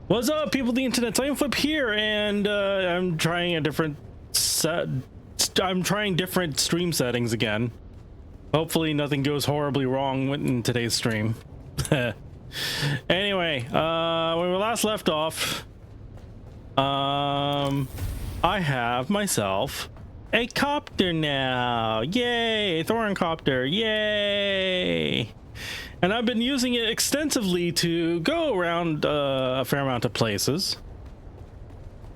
What's up, people of the internet? iamflip here, and I'm trying a different set. I'm trying different stream settings again. Hopefully, nothing goes horribly wrong in today's stream. Anyway, when we last left off, I have myself a copter now. Yay! A Thorin copter. Yay! And I've been using it extensively to go around a fair amount of places.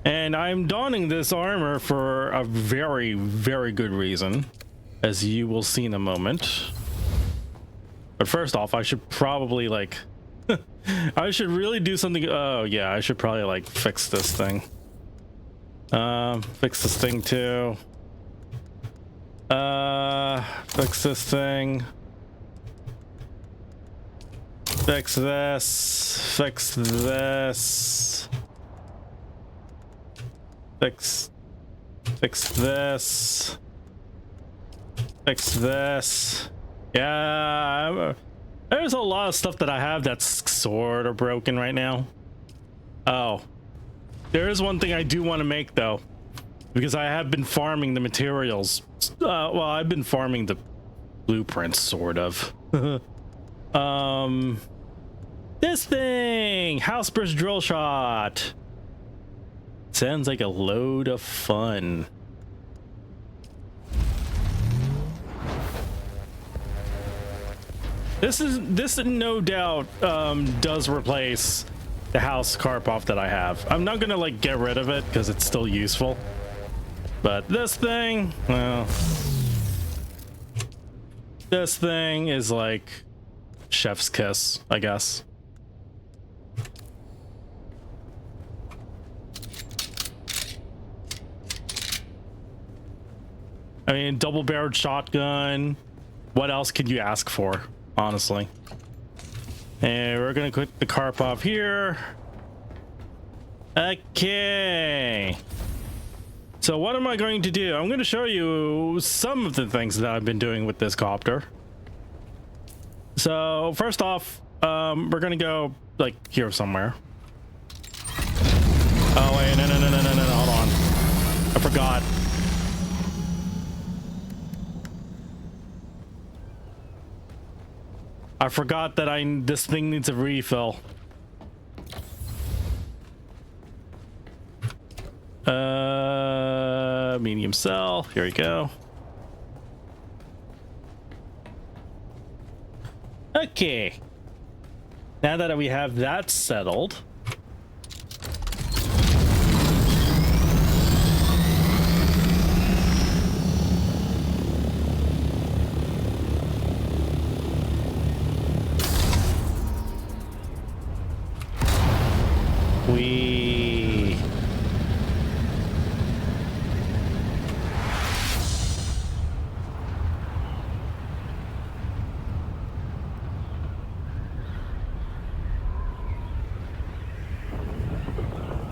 And I'm donning this armor for a very, very good reason, as you will see in a moment. But first off, I should probably like... I should really do something... Oh, yeah, I should probably like fix this thing. Fix this thing too. Fix this thing. Fix this. Fix this. Fix this. Fix this. Yeah, there's a lot of stuff that I have that's sort of broken right now. Oh, there is one thing I do want to make though, because I have been farming the materials. Well, I've been farming the blueprints, sort of. This thing, house burst drill shot. Sounds like a load of fun. This no doubt does replace the house Karpov that I have. I'm not gonna like get rid of it because it's still useful, but this thing, well, this thing is like chef's kiss, I guess. I mean, double-barreled shotgun. What else could you ask for, honestly? And we're gonna click the Karpov here. Okay. So what am I going to do? I'm going to show you some of the things that I've been doing with this copter. So first off, we're gonna go like here somewhere. Oh wait, no, hold on. I forgot. I forgot that this thing needs a refill. Medium cell. Here we go. Okay. Now that we have that settled,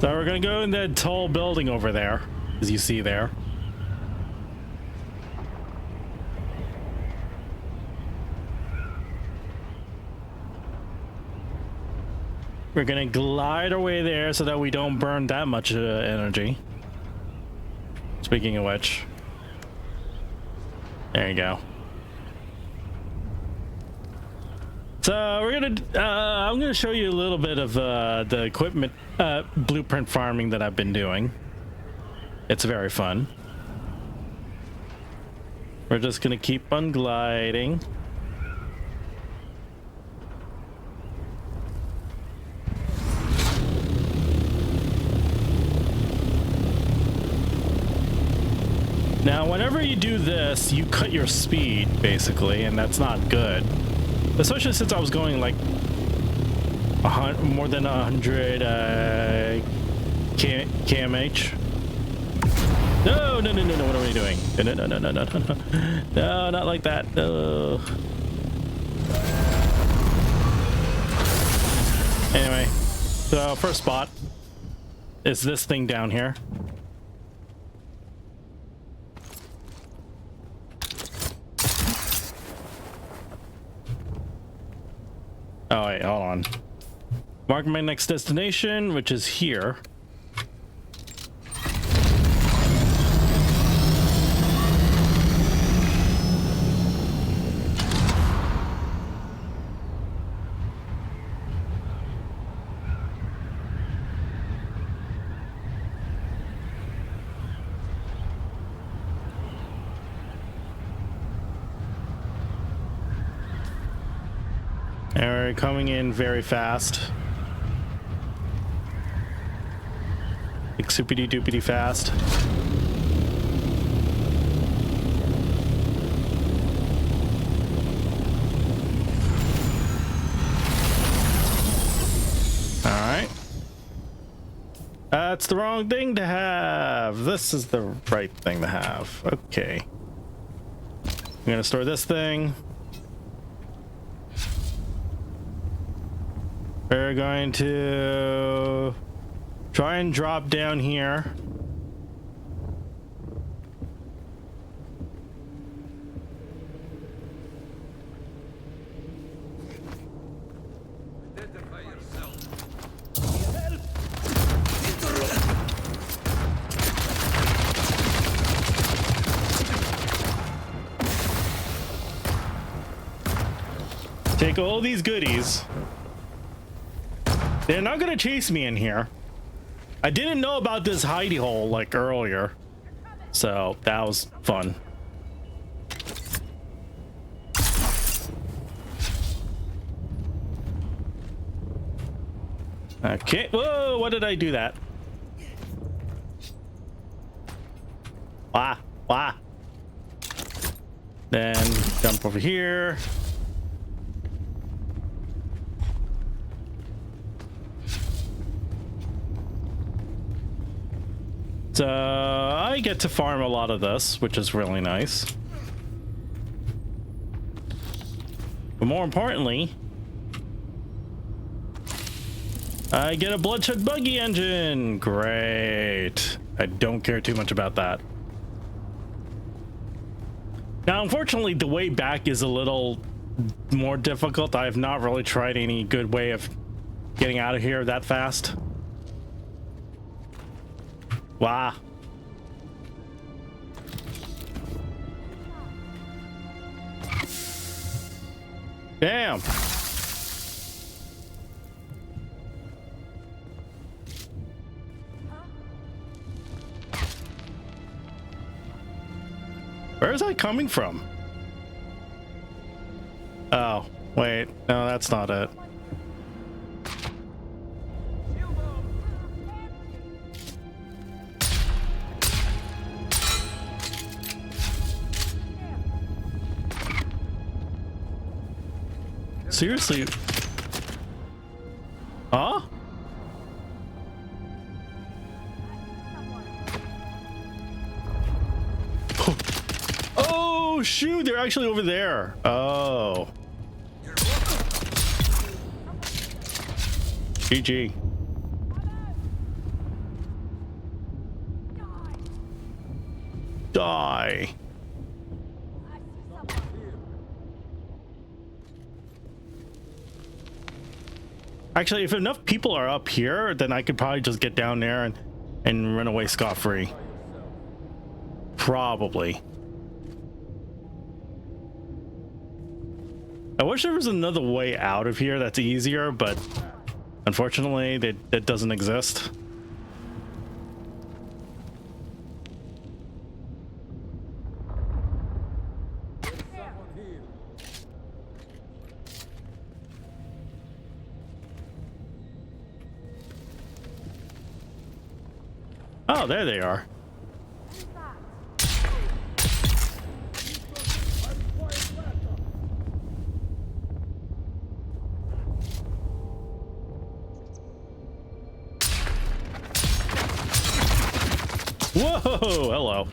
so we're gonna go in that tall building over there, as you see there. We're gonna glide our way there so that we don't burn that much energy. Speaking of which, there you go. So we're gonna, I'm gonna show you a little bit of the equipment, blueprint farming that I've been doing. It's very fun. We're just gonna keep on gliding. Now, whenever you do this, you cut your speed, basically, and that's not good. Especially since I was going like more than 100 kmh. No, what are we doing? No, not like that. No. Anyway, so first spot is this thing down here. Oh wait, hold on. Mark my next destination, which is here. And we're coming in very fast. Like soupity doopity fast. Alright. That's the wrong thing to have. This is the right thing to have. Okay. I'm gonna store this thing. We're going to try and drop down here. Identify yourself. Take all these goodies. They're not gonna chase me in here. I didn't know about this hidey hole like earlier, so that was fun. Okay, whoa, what did I do that? Wah. Then jump over here. So I get to farm a lot of this, which is really nice. But more importantly, I get a Bloodshed Buggy engine. Great. I don't care too much about that. Now, unfortunately, the way back is a little more difficult. I have not really tried any good way of getting out of here that fast. Wow. Damn. Where is that coming from? Oh, wait. No, that's not it. Seriously? Huh? Oh shoot, they're actually over there. Oh. GG. Die. Actually, if enough people are up here, then I could probably just get down there and run away scot-free. Probably. I wish there was another way out of here that's easier, but unfortunately, that doesn't exist. Oh, there they are. Whoa, hello.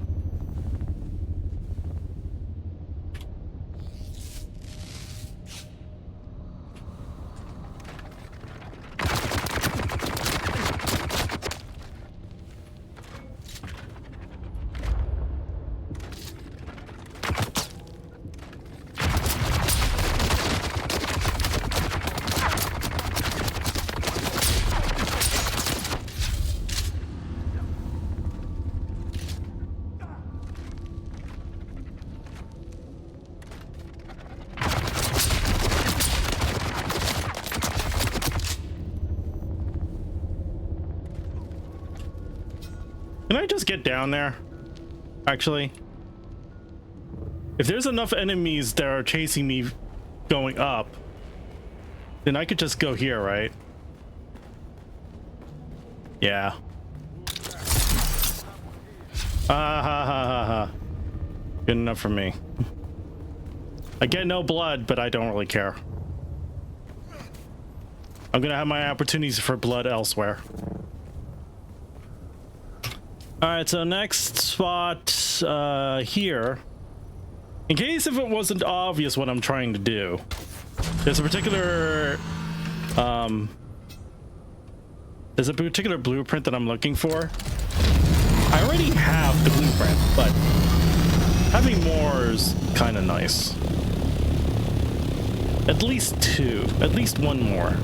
Can I just get down there? Actually, if there's enough enemies that are chasing me going up, then I could just go here, right? Yeah. Ha ha ha ha. Good enough for me. I get no blood, but I don't really care. I'm gonna have my opportunities for blood elsewhere. Alright, so next spot here. In case if it wasn't obvious what I'm trying to do, there's a particular blueprint that I'm looking for. I already have the blueprint, but having more is kind of nice. At least two, at least one more.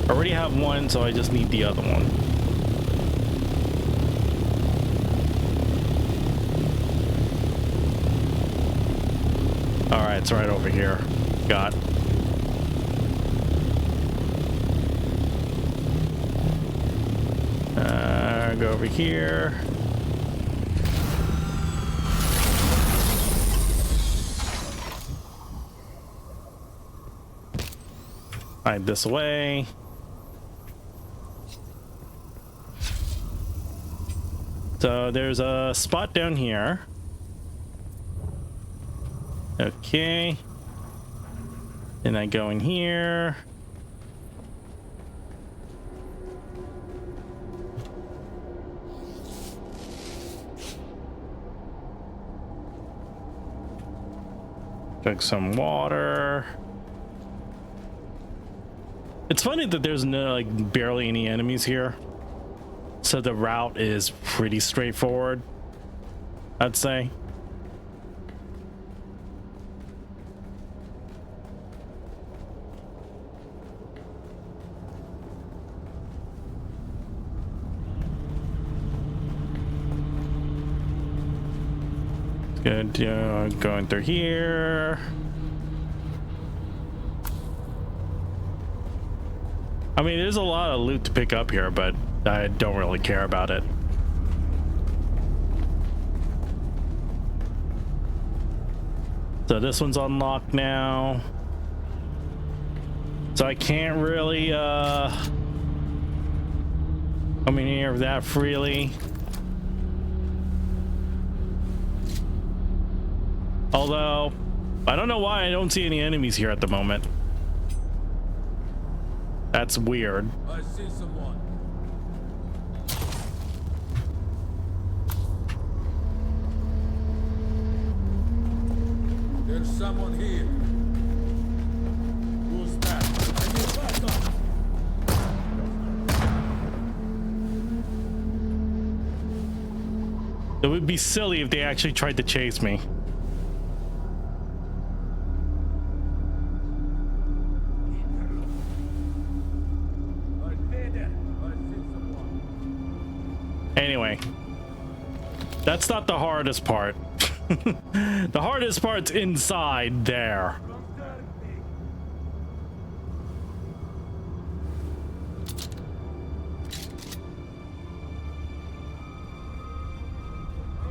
I already have one, so I just need the other one. All right, it's right over here. Got. Go over here. Hide this away. So there's a spot down here. Okay. Then I go in here. Drink some water. It's funny that there's no, like, barely any enemies here. So the route is pretty straightforward, I'd say. Good, going through here. I mean, there's a lot of loot to pick up here, but I don't really care about it. So this one's unlocked now. So I can't really come in here that freely. Although, I don't know why I don't see any enemies here at the moment. That's weird. I see someone. There's someone here. Who's that? I need backup. It would be silly if they actually tried to chase me. Anyway, that's not the hardest part. The hardest part's inside there.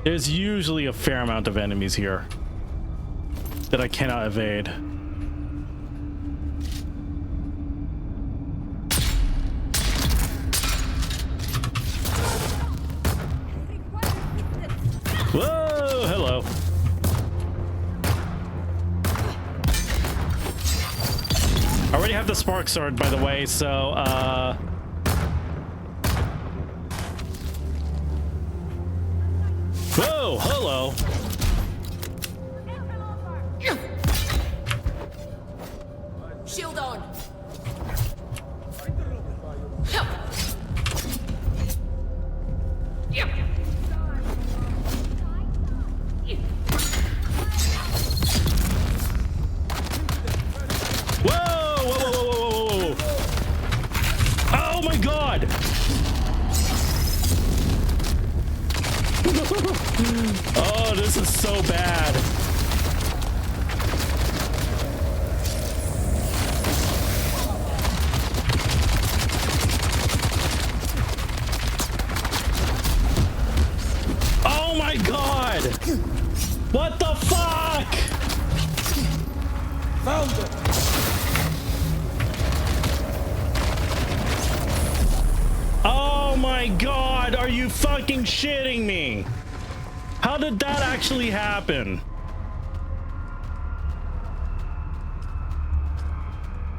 There's usually a fair amount of enemies here that I cannot evade. Whoa, hello. I already have the spark sword, by the way, so whoa, hello. Shield on. Oh, this is so bad. What the fuck? Found it! Oh my god, are you fucking shitting me? How did that actually happen?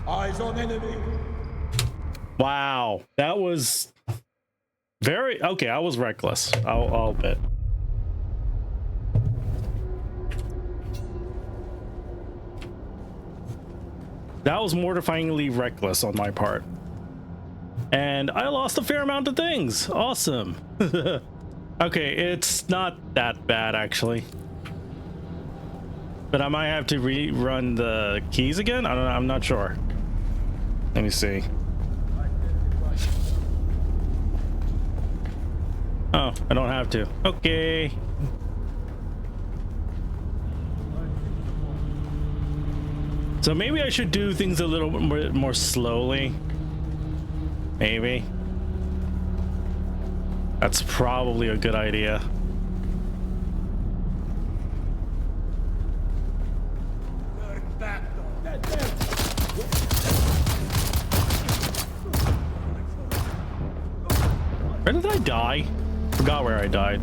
Eyes on enemy! Wow, that was very okay. I was reckless. I'll bet. That was mortifyingly reckless on my part. And I lost a fair amount of things. Awesome. Okay, it's not that bad actually. But I might have to rerun the keys again. I don't know. I'm not sure. Let me see. Oh, I don't have to. Okay. So maybe I should do things a little bit more slowly. Maybe. That's probably a good idea. Where did I die? Forgot where I died.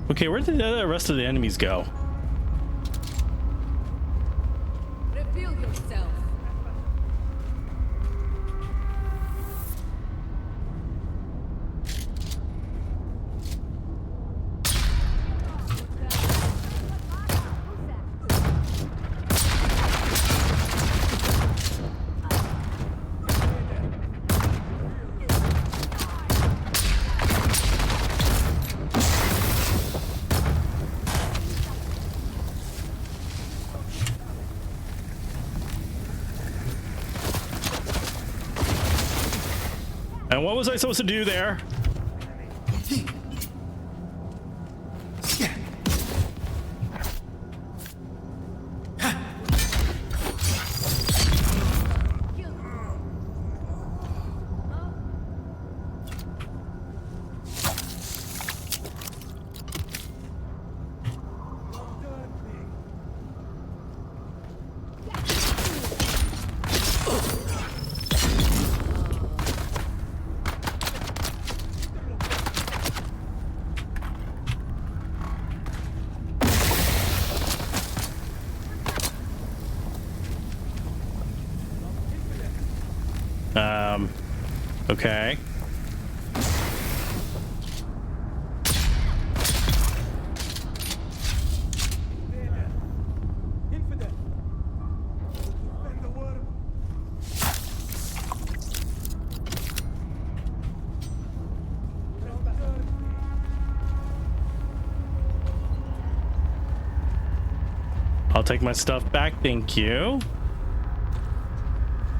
Okay, where did the rest of the enemies go? Reveal yourself. And what was I supposed to do there? Okay. I'll take my stuff back, thank you.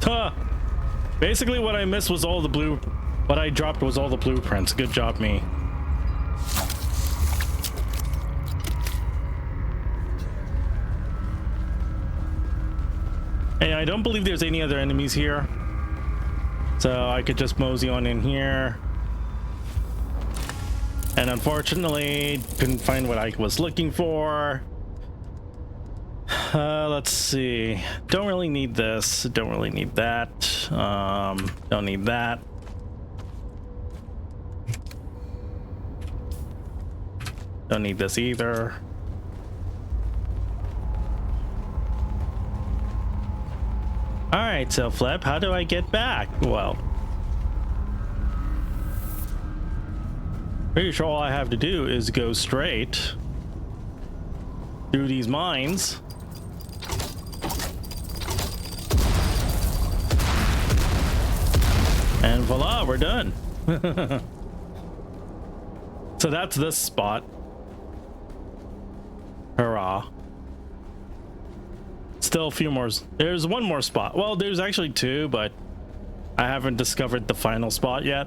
Huh. Basically what I missed was all the what I dropped was all the blueprints. Good job, me. Hey, I don't believe there's any other enemies here. So I could just mosey on in here. And unfortunately, couldn't find what I was looking for. Let's see. Don't really need this. Don't really need that. Don't need that. Don't need this either. All right, so Flip, how do I get back? Well, Pretty sure all I have to do is go straight through these mines. And voila, we're done. So that's this spot. Hurrah. Still a few more. There's one more spot. Well, there's actually two, but I haven't discovered the final spot yet.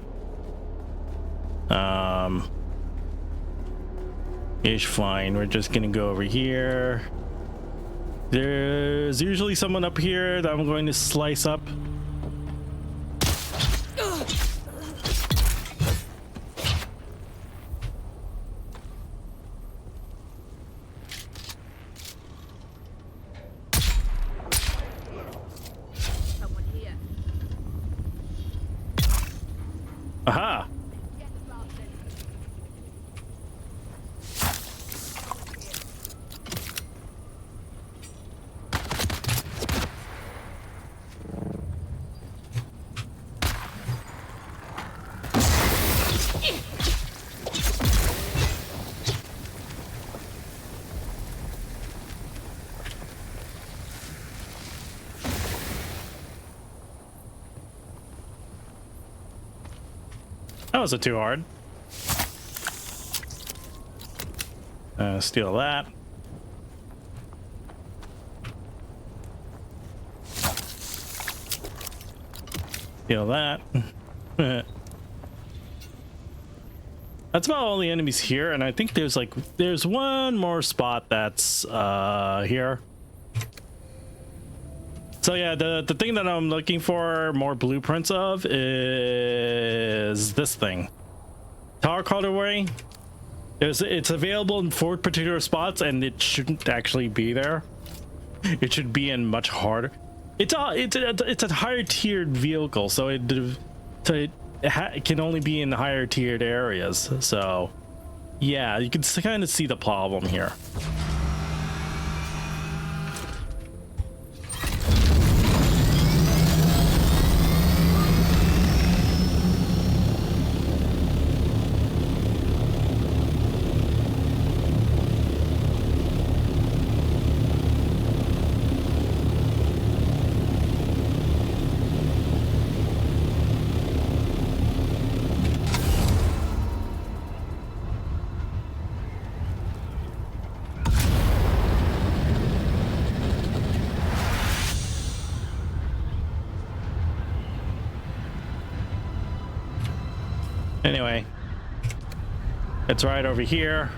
Ish, fine. We're just gonna go over here. There's usually someone up here that I'm going to slice up. Someone here. Aha! Get blasted. That wasn't too hard. Steal that. Steal that. That's about all the enemies here, and I think there's one more spot that's here. So yeah, the thing that I'm looking for more blueprints of is this thing. Tower Cutaway. It's available in 4 particular spots, and it shouldn't actually be there. It should be in much harder. It's a higher tiered vehicle, so it can only be in higher tiered areas. So yeah, you can kind of see the problem here. Anyway, it's right over here.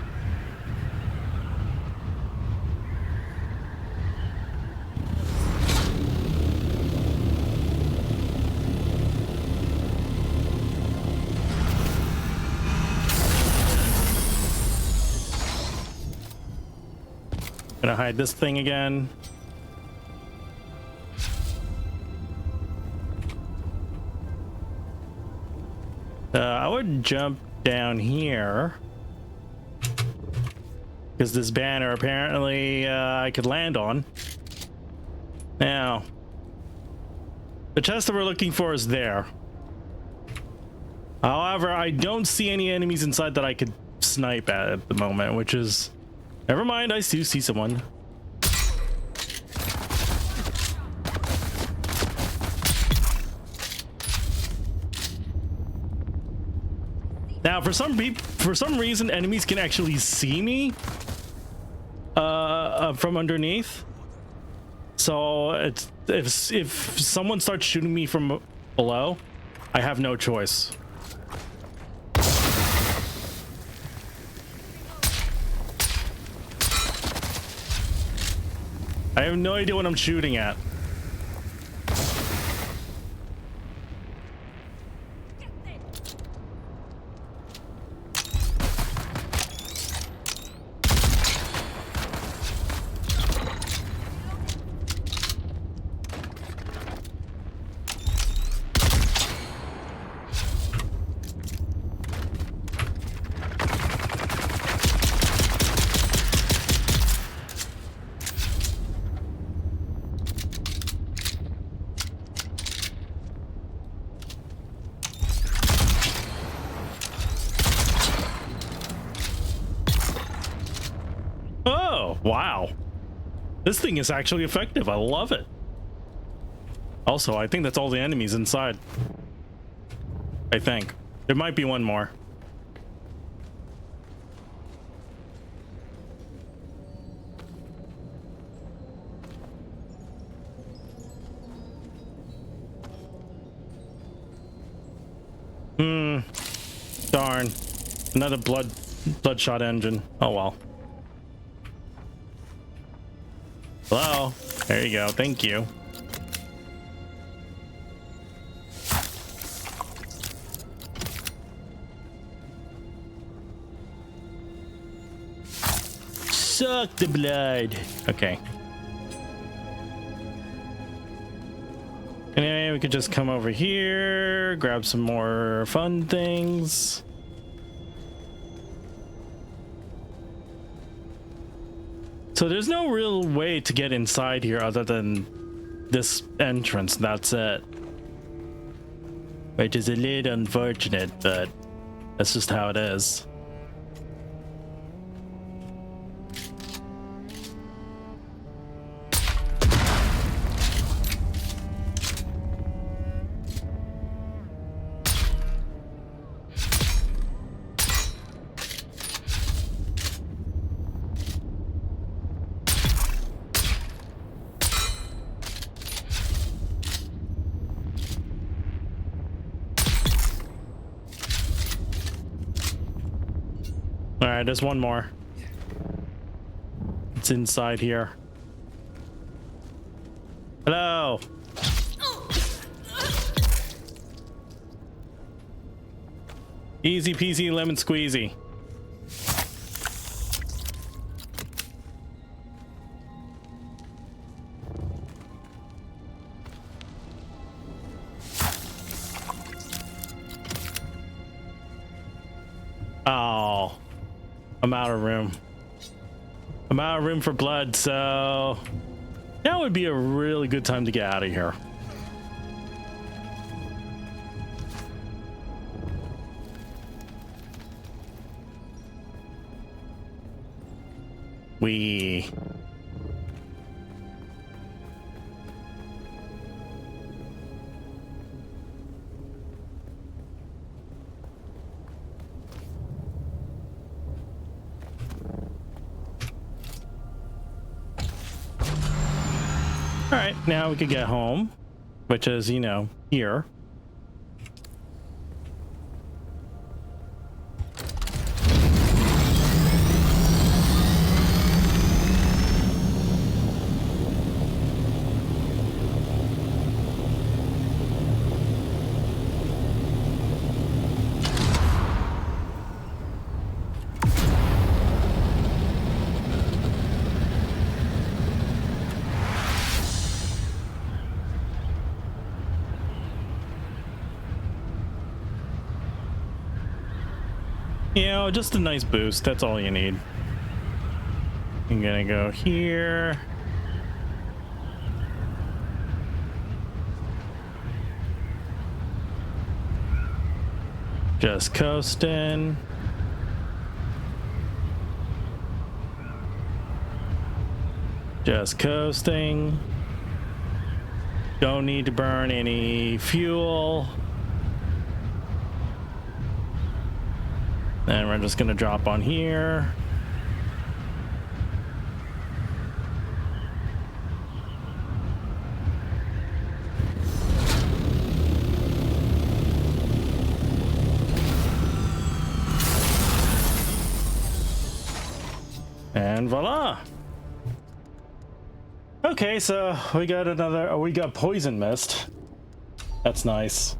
Gonna hide this thing again. I would jump down here because this banner apparently I could land on. Now, the chest that we're looking for is there. However, I don't see any enemies inside that I could snipe at the moment, which is... Never mind, I do see someone. Now, for some reason, enemies can actually see me from underneath. So it's, if someone starts shooting me from below, I have no choice. I have no idea what I'm shooting at. Wow. This thing is actually effective. I love it. Also, I think that's all the enemies inside. I think. There might be one more. Darn. Another bloodshot engine. Oh well. Hello. There you go. Thank you. Suck the blood. Okay. Anyway, we could just come over here, grab some more fun things. So there's no real way to get inside here other than this entrance. That's it. Which is a little unfortunate, but that's just how it is. All right, there's one more. It's inside here. Hello. Easy peasy lemon squeezy. Oh. I'm out of room. I'm out of room for blood, so now would be a really good time to get out of here. All right, now we could get home, which is, you know, here. You know, just a nice boost. That's all you need. I'm gonna go here. Just coasting. Just coasting. Don't need to burn any fuel. And we're just gonna drop on here. And voila. Okay, so we got another, we got poison mist. That's nice.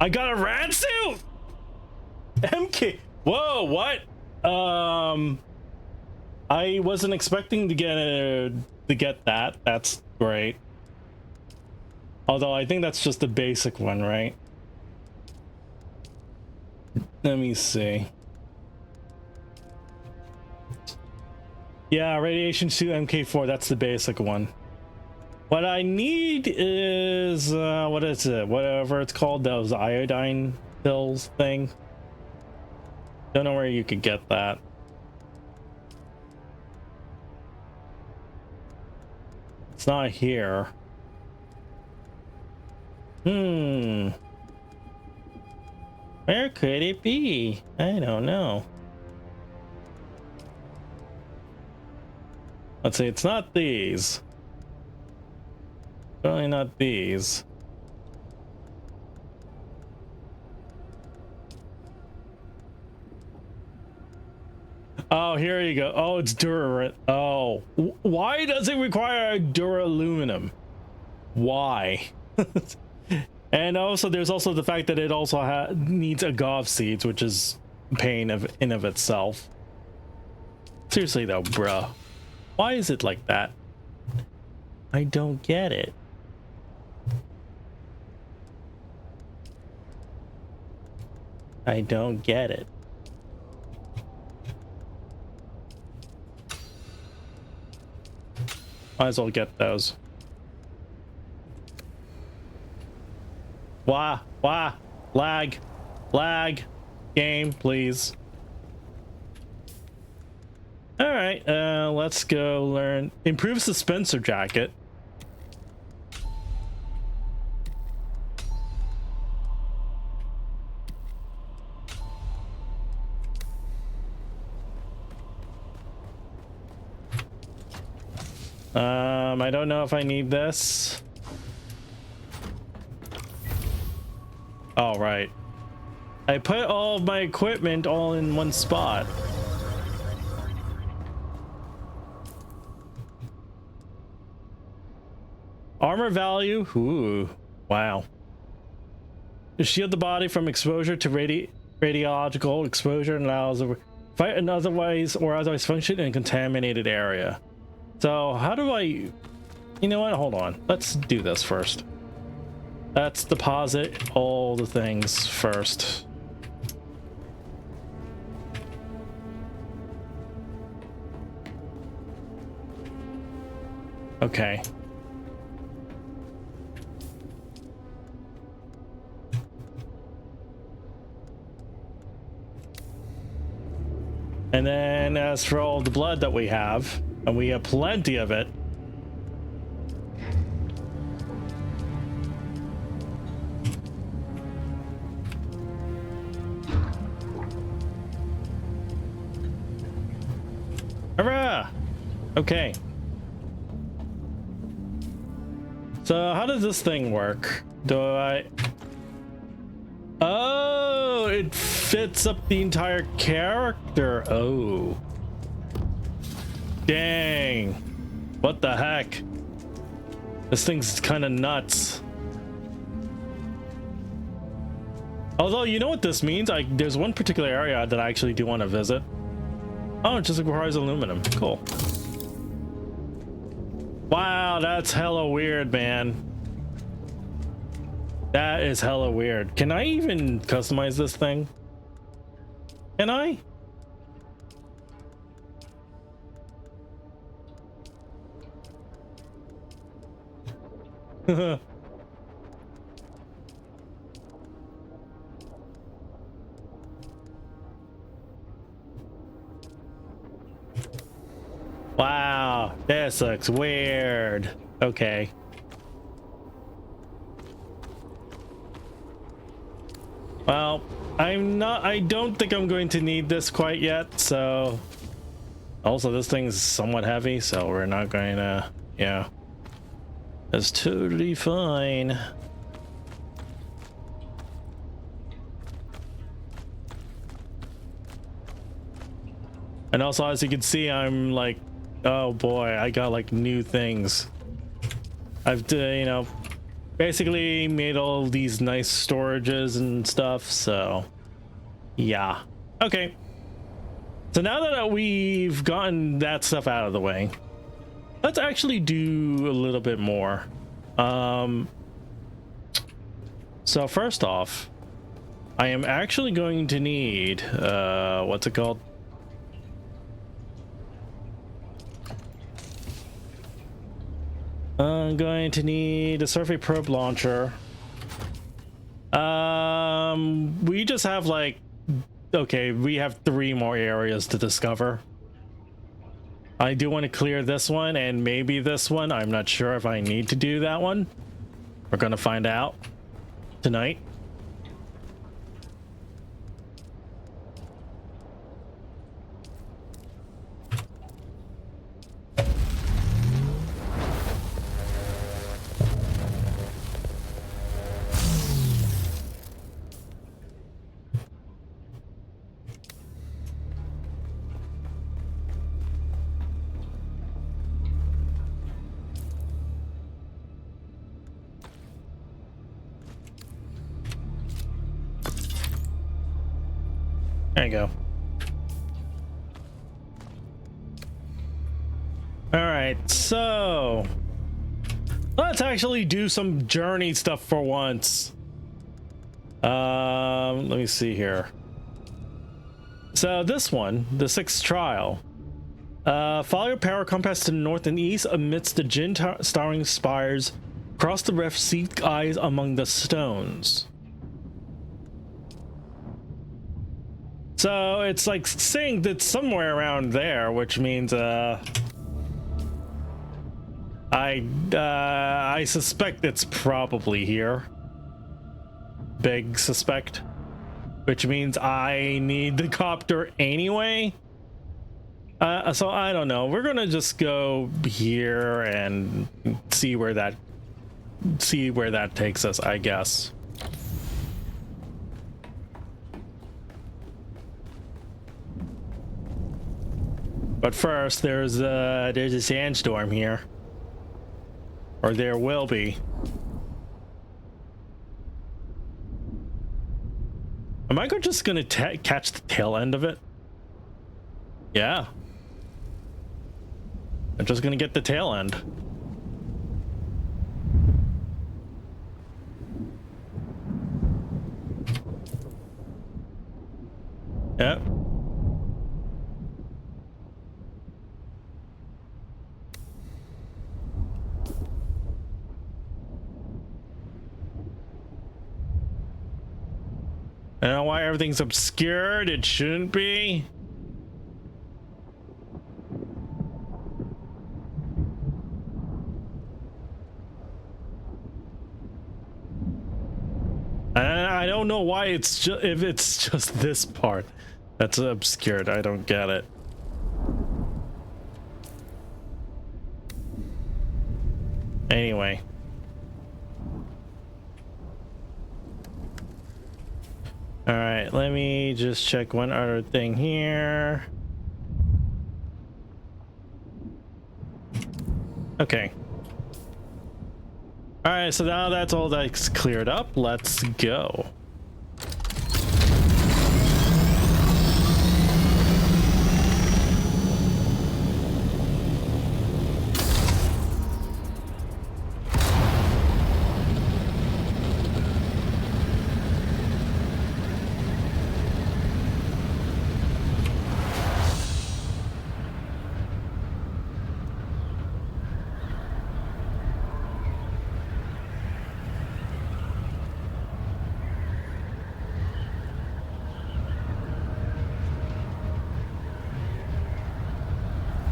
I got a rat suit! MK. Whoa, what? I wasn't expecting to get that. That's great. Although I think that's just the basic one, right? Let me see. Yeah, radiation suit MK4, that's the basic one. What I need is what is it? Whatever it's called, those iodine pills thing. Don't know where you could get that. It's not here. Where could it be? I don't know. Let's see, it's not these. Certainly not these. Oh, here you go. Oh, it's Dura. Oh, why does it require duraluminum? Why? And also, there's also the fact that it also needs agave seeds, which is pain in of itself. Seriously though, bruh. Why is it like that? I don't get it. I don't get it. Might as well get those. Wah, lag, game, please. All right, let's go learn. Improve suspensor jacket. I don't know if I need this. All right. I put all of my equipment all in one spot. Armor value. Ooh, wow. To shield the body from exposure to radiological exposure and allows a fight an otherwise function in a contaminated area. So how do I, you know what, hold on, let's do this first. Let's deposit all the things first. Okay. And then as for all the blood that we have, and we have plenty of it. Hurrah! Okay. So how does this thing work? Do I... Oh, it fits up the entire character. Oh. Dang. What the heck? This thing's kind of nuts. Although, you know what this means? There's one particular area that I actually do want to visit. Oh, it just requires aluminum. Cool. Wow, that's hella weird, man. That is hella weird. Can I even customize this thing? Can I? Wow, this looks weird. Okay. Well, I don't think I'm going to need this quite yet, so. Also, this thing's somewhat heavy, so we're not going to, yeah. That's totally fine. And also, as you can see, I'm like, oh boy, I got like new things. I've, you know, basically made all these nice storages and stuff, so yeah. Okay. So now that we've gotten that stuff out of the way, let's actually do a little bit more. So first off, I am actually going to need, what's it called? I'm going to need a survey probe launcher. We just have like, okay, we have 3 more areas to discover. I do want to clear this one and maybe this one. I'm not sure if I need to do that one. We're gonna find out tonight. There you go. All right, so let's actually do some journey stuff for once. Let me see here. So this one, the sixth trial. Follow your power compass to the north and east amidst the Jin-starring spires. Cross the rift, seek eyes among the stones. So it's like saying that somewhere around there, which means I suspect it's probably here. Big suspect, which means I need the copter anyway. So I don't know. We're gonna just go here and see where that takes us, I guess. But first, there's a sandstorm here, or there will be. Am I just gonna catch the tail end of it? Yeah, I'm just gonna get the tail end. Yep. I don't know why everything's obscured. It shouldn't be. I don't know why it's just, if it's just this part that's obscured. I don't get it. Anyway. All right, let me just check one other thing here. Okay. All right, so now that's all that's cleared up. Let's go.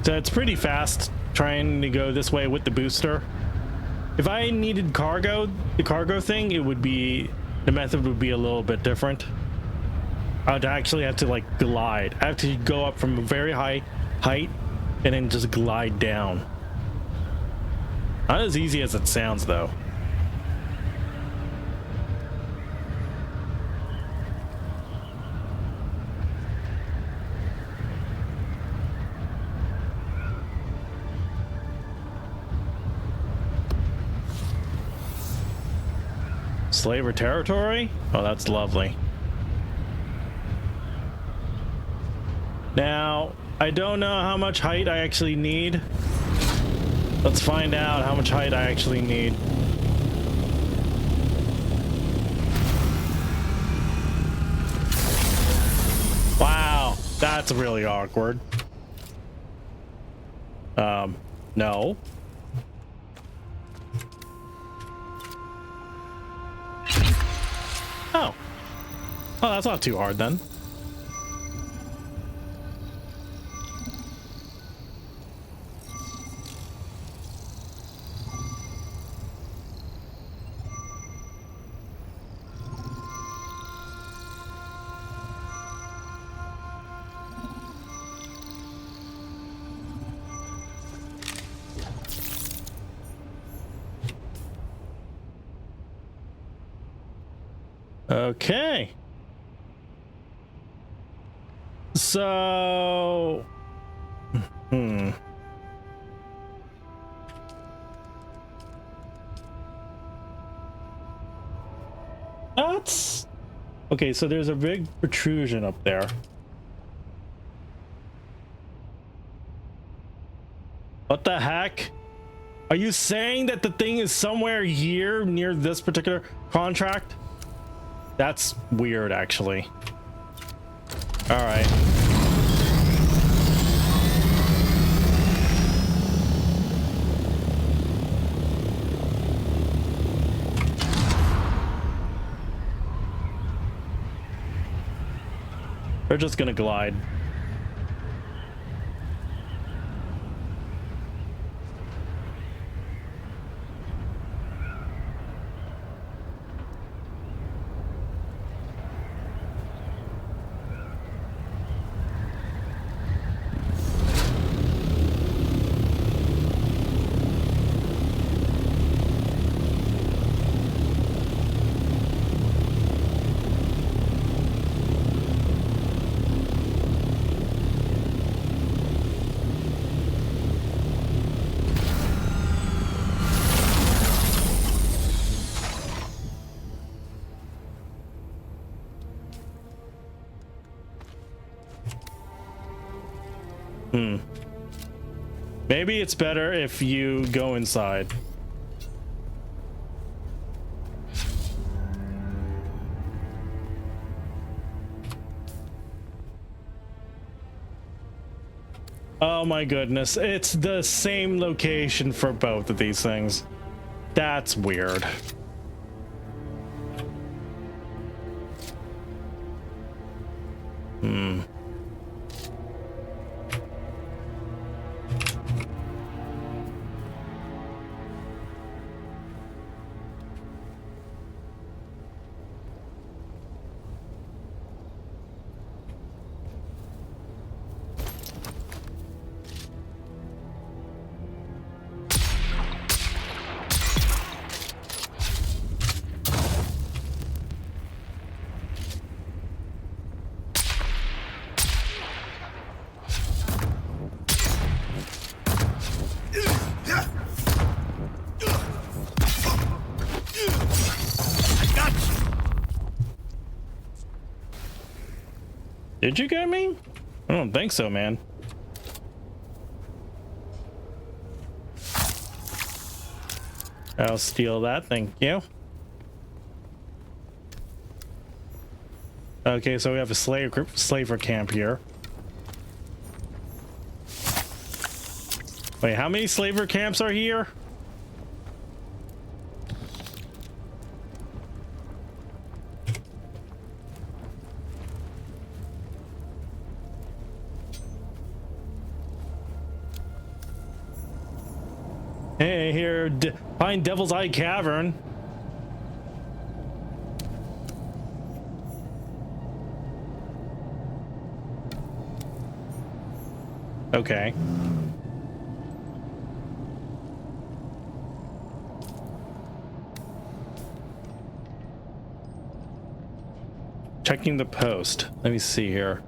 So it's pretty fast trying to go this way with the booster. If I needed cargo, the cargo thing, it would be, the method would be a little bit different. I would actually have to like glide. I have to go up from a very high height and then just glide down. Not as easy as it sounds though. Slaver territory? Oh, that's lovely. Now, I don't know how much height I actually need. Let's find out how much height I actually need. Wow, that's really awkward. No. Oh. Oh, that's not too hard then. Okay. So, that's okay. So there's a big protrusion up there. What the heck? Are you saying that the thing is somewhere here near this particular contract? That's weird, actually. All right. We're just gonna glide. Maybe it's better if you go inside. Oh my goodness, it's the same location for both of these things. That's weird. Did you get me? I don't think so, man. I'll steal that, thank you. Okay, so we have a slaver camp here. Wait, how many slaver camps are here? Hey, here, find Devil's Eye Cavern. Okay. Checking the post. Let me see here.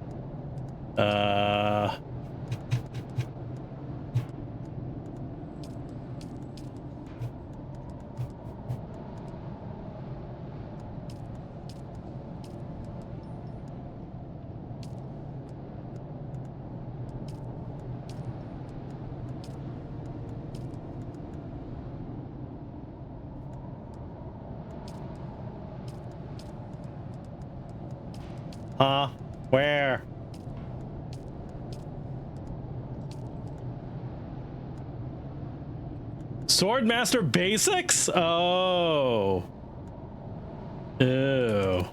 Where? Swordmaster Basics? Oh. Ew.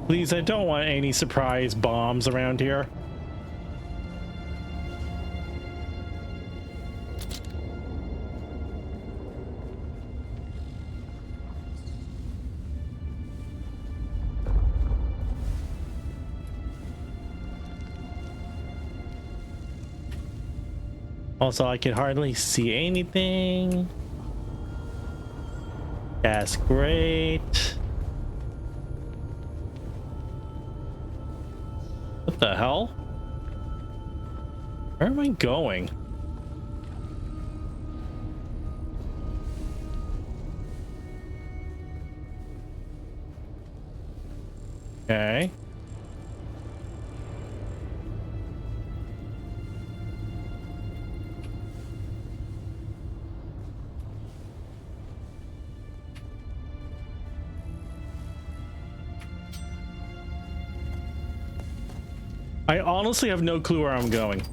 Please, I don't want any surprise bombs around here. Also, I can hardly see anything. That's great. What the hell? Where am I going? Okay. I honestly have no clue where I'm going.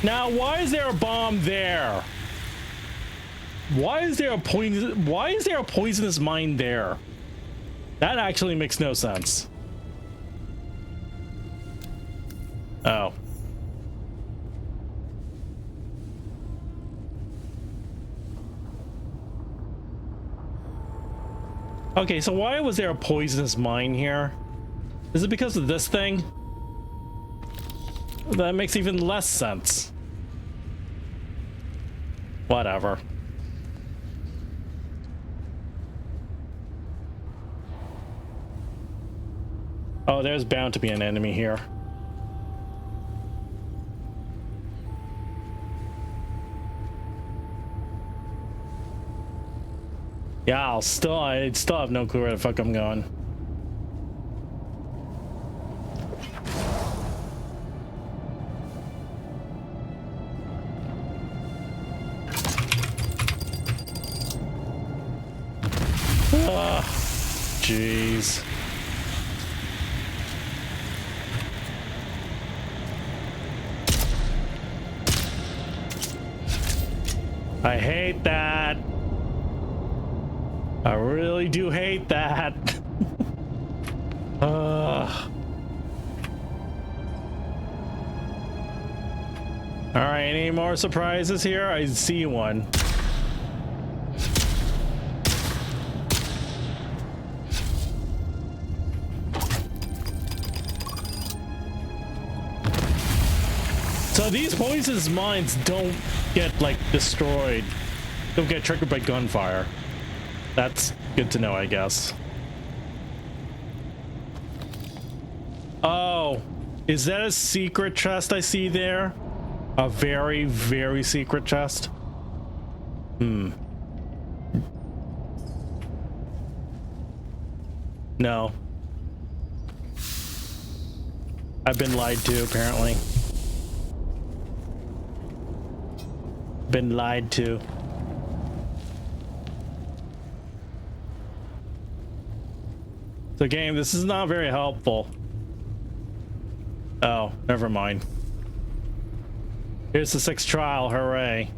Now, why is there a bomb there? Why is there a poisonous mine there? That actually makes no sense. Oh. Okay, so why was there a poisonous mine here? Is it because of this thing? That makes even less sense. Whatever. Oh, there's bound to be an enemy here. Yeah, I still have no clue where the fuck I'm going. Ah, jeez. I hate that. I really do hate that. All right, any more surprises here? I see one. So these poisonous mines don't get like destroyed, don't get triggered by gunfire. That's good to know, I guess. Oh, is that a secret chest I see there? A very, very secret chest? Hmm. No. I've been lied to, apparently. Been lied to. So game, this is not very helpful. Oh, never mind. Here's the 6th trial, hooray.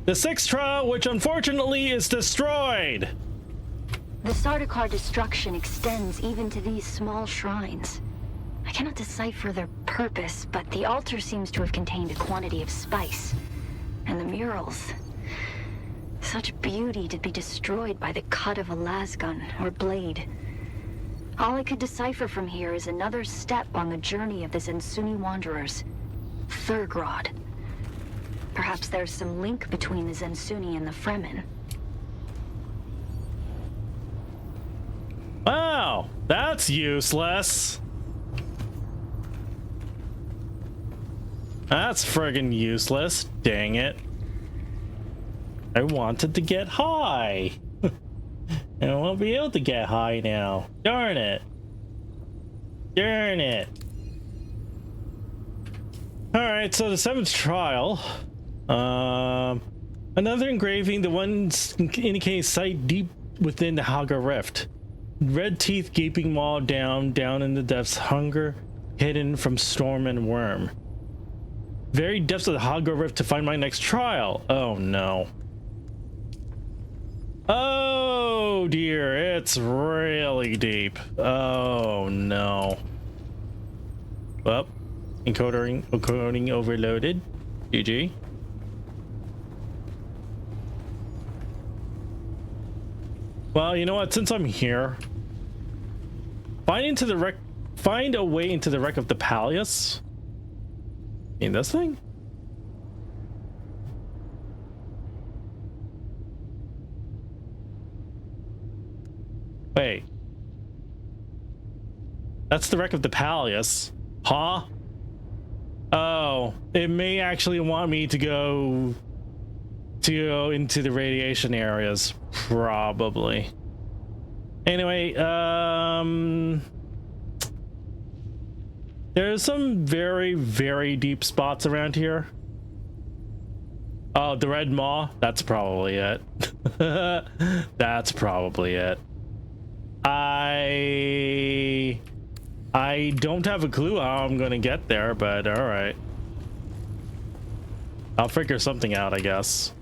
The 6th trial, which unfortunately is destroyed. The Sardaukar destruction extends even to these small shrines. I cannot decipher their purpose, but the altar seems to have contained a quantity of spice. And the murals. Such beauty to be destroyed by the cut of a lasgun or blade. All I could decipher from here is another step on the journey of the Zensuni wanderers. Thurgrod. Perhaps there's some link between the Zensuni and the Fremen. Wow, that's useless. That's friggin' useless. Dang it. I wanted to get high. And I won't be able to get high now. Darn it. Darn it. Alright, so the 7th trial. Another engraving, the ones indicating sight deep within the Haga Rift. Red teeth gaping maw down in the depths, hunger hidden from storm and worm. Very depths of the Haga Rift to find my next trial. Oh no. Oh dear, it's really deep. Oh no. Well, encoding overloaded. GG. Well, you know what? Since I'm here, Find a way into the wreck of the palace. In this thing? Wait. That's the wreck of the palace. Huh? Oh, it may actually want me to go into the radiation areas. Probably. Anyway, there's some very, very deep spots around here. Oh, the red maw? That's probably it. That's probably it. I don't have a clue how I'm gonna get there, but all right. I'll figure something out, I guess.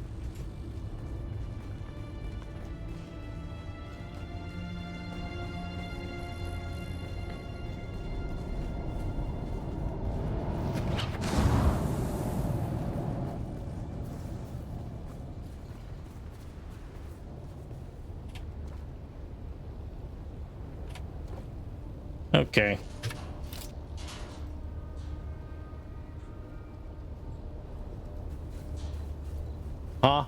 Okay. Huh?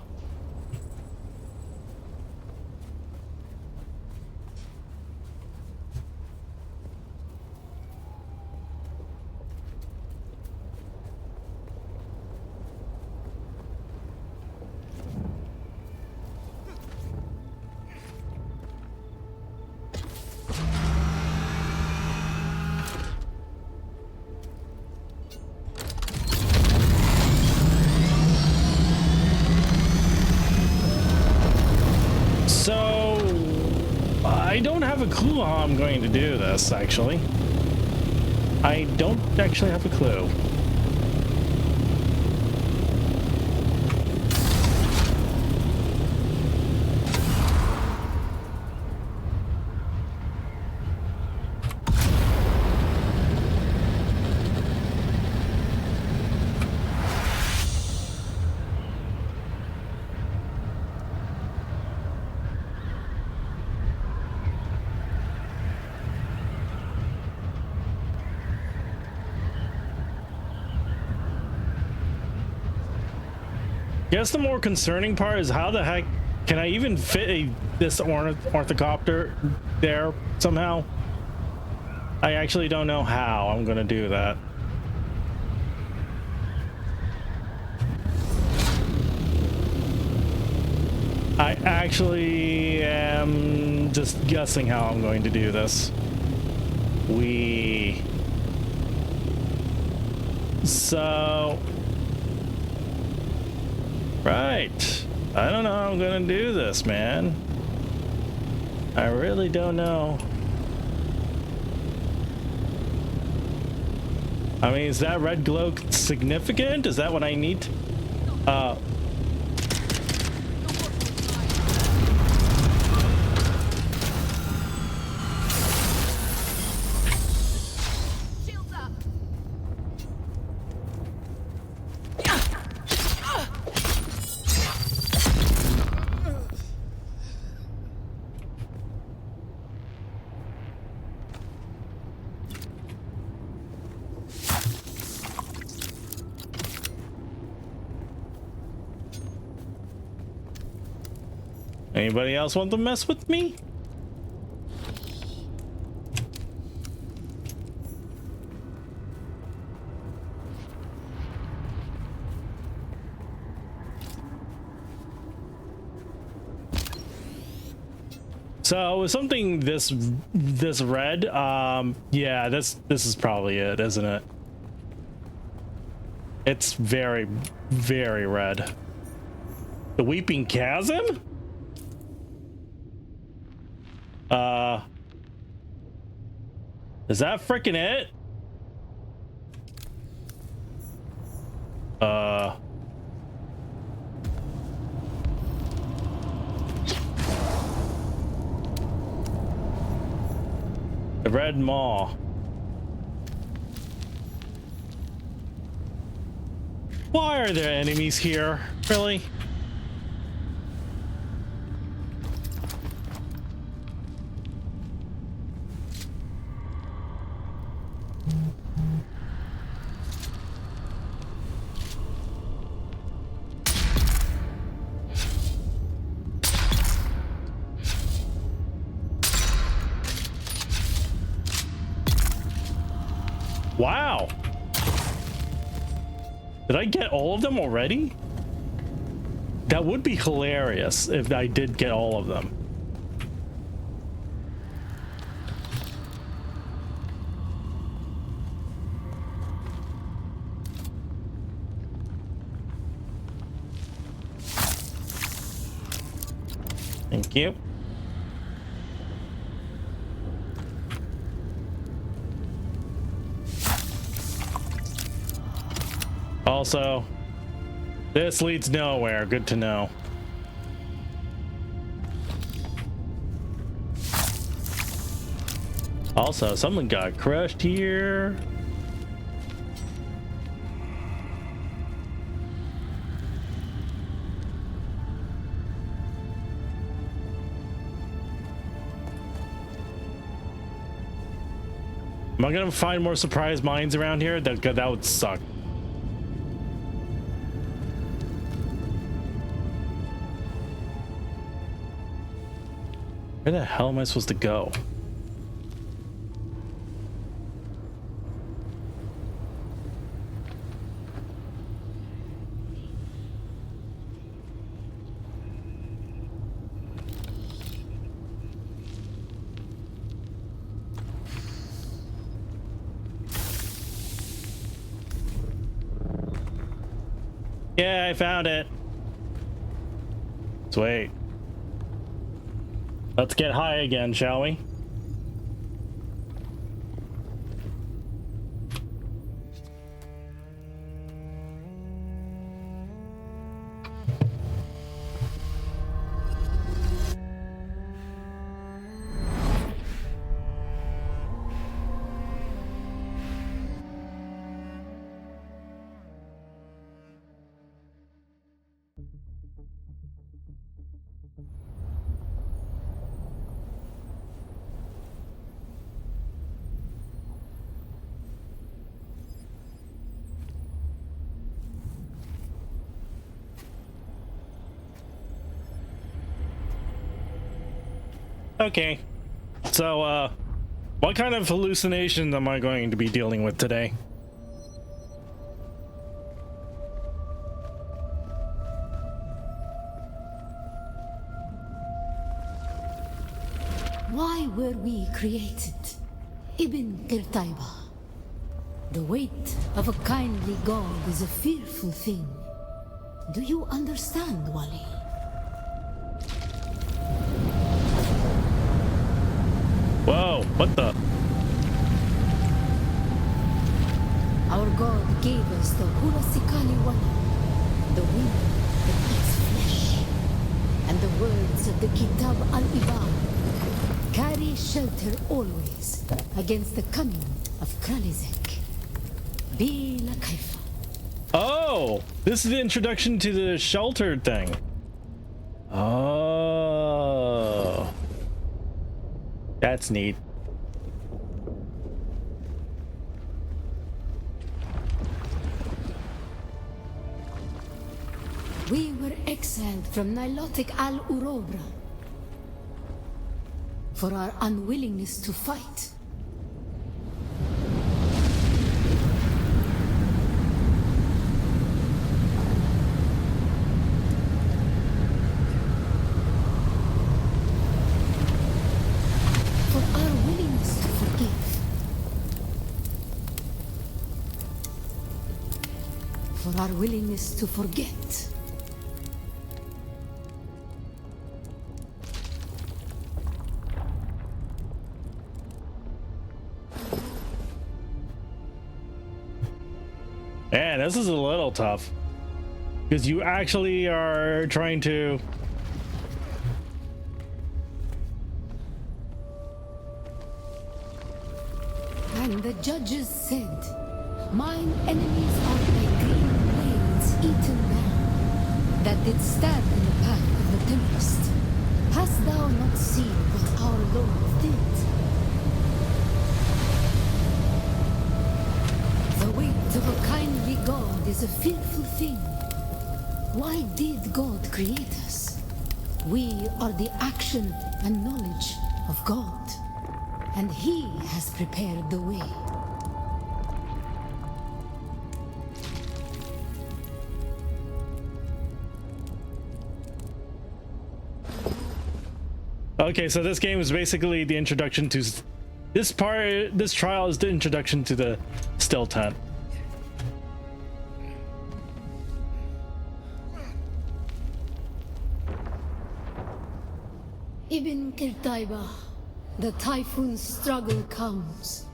So, I don't have a clue how I'm going to do this, actually. I don't actually have a clue. Guess the more concerning part is how the heck can I even fit this orthocopter there somehow? I actually don't know how I'm gonna do that. I actually am just guessing how I'm going to do this. So... Right. I don't know how I'm gonna do this, man. I really don't know. I mean, is that red glow significant? Is that what I need? Shields up. Anybody else want to mess with me? So with something this red, yeah, this is probably it, isn't it? It's very, very red. The Weeping Chasm? Is that freaking it? The red maw. Why are there enemies here? Really? Wow. Did I get all of them already? That would be hilarious if I did get all of them. Thank you. Also, this leads nowhere. Good to know. Also, someone got crushed here. Am I gonna find more surprise mines around here? That would suck. Where the hell am I supposed to go? Yeah, I found it. Sweet. Let's get high again, shall we? Okay, so what kind of hallucinations am I going to be dealing with today? Why were we created? Ibn Qirtaiba. The weight of a kindly god is a fearful thing. Do you understand, Wali? Whoa, what the? Our god gave us the Hulasikali Wali, the wind that eats flesh, and the words of the Kitab al-Ibar. Carry shelter always against the coming of Kralizek. Bila Kaifa. Oh, this is the introduction to the sheltered thing. Oh, that's neat. We were exiled from Nilotic al-Urobra for our unwillingness to fight. For our willingness to forgive. For our willingness to forget. Man, this is a little tough because you actually are trying to And the judges said, mine enemies are like green blades eaten down, that did stand in the path of the tempest. Hast thou not seen what our Lord did? The weight of a kindly God is a fearful thing. Why did God create us? We are the action and knowledge of God, and He has prepared the way. Okay, so this game is basically the introduction to this part. This trial is the introduction to the still tent. Ibn Kirtaiba, the typhoon struggle comes.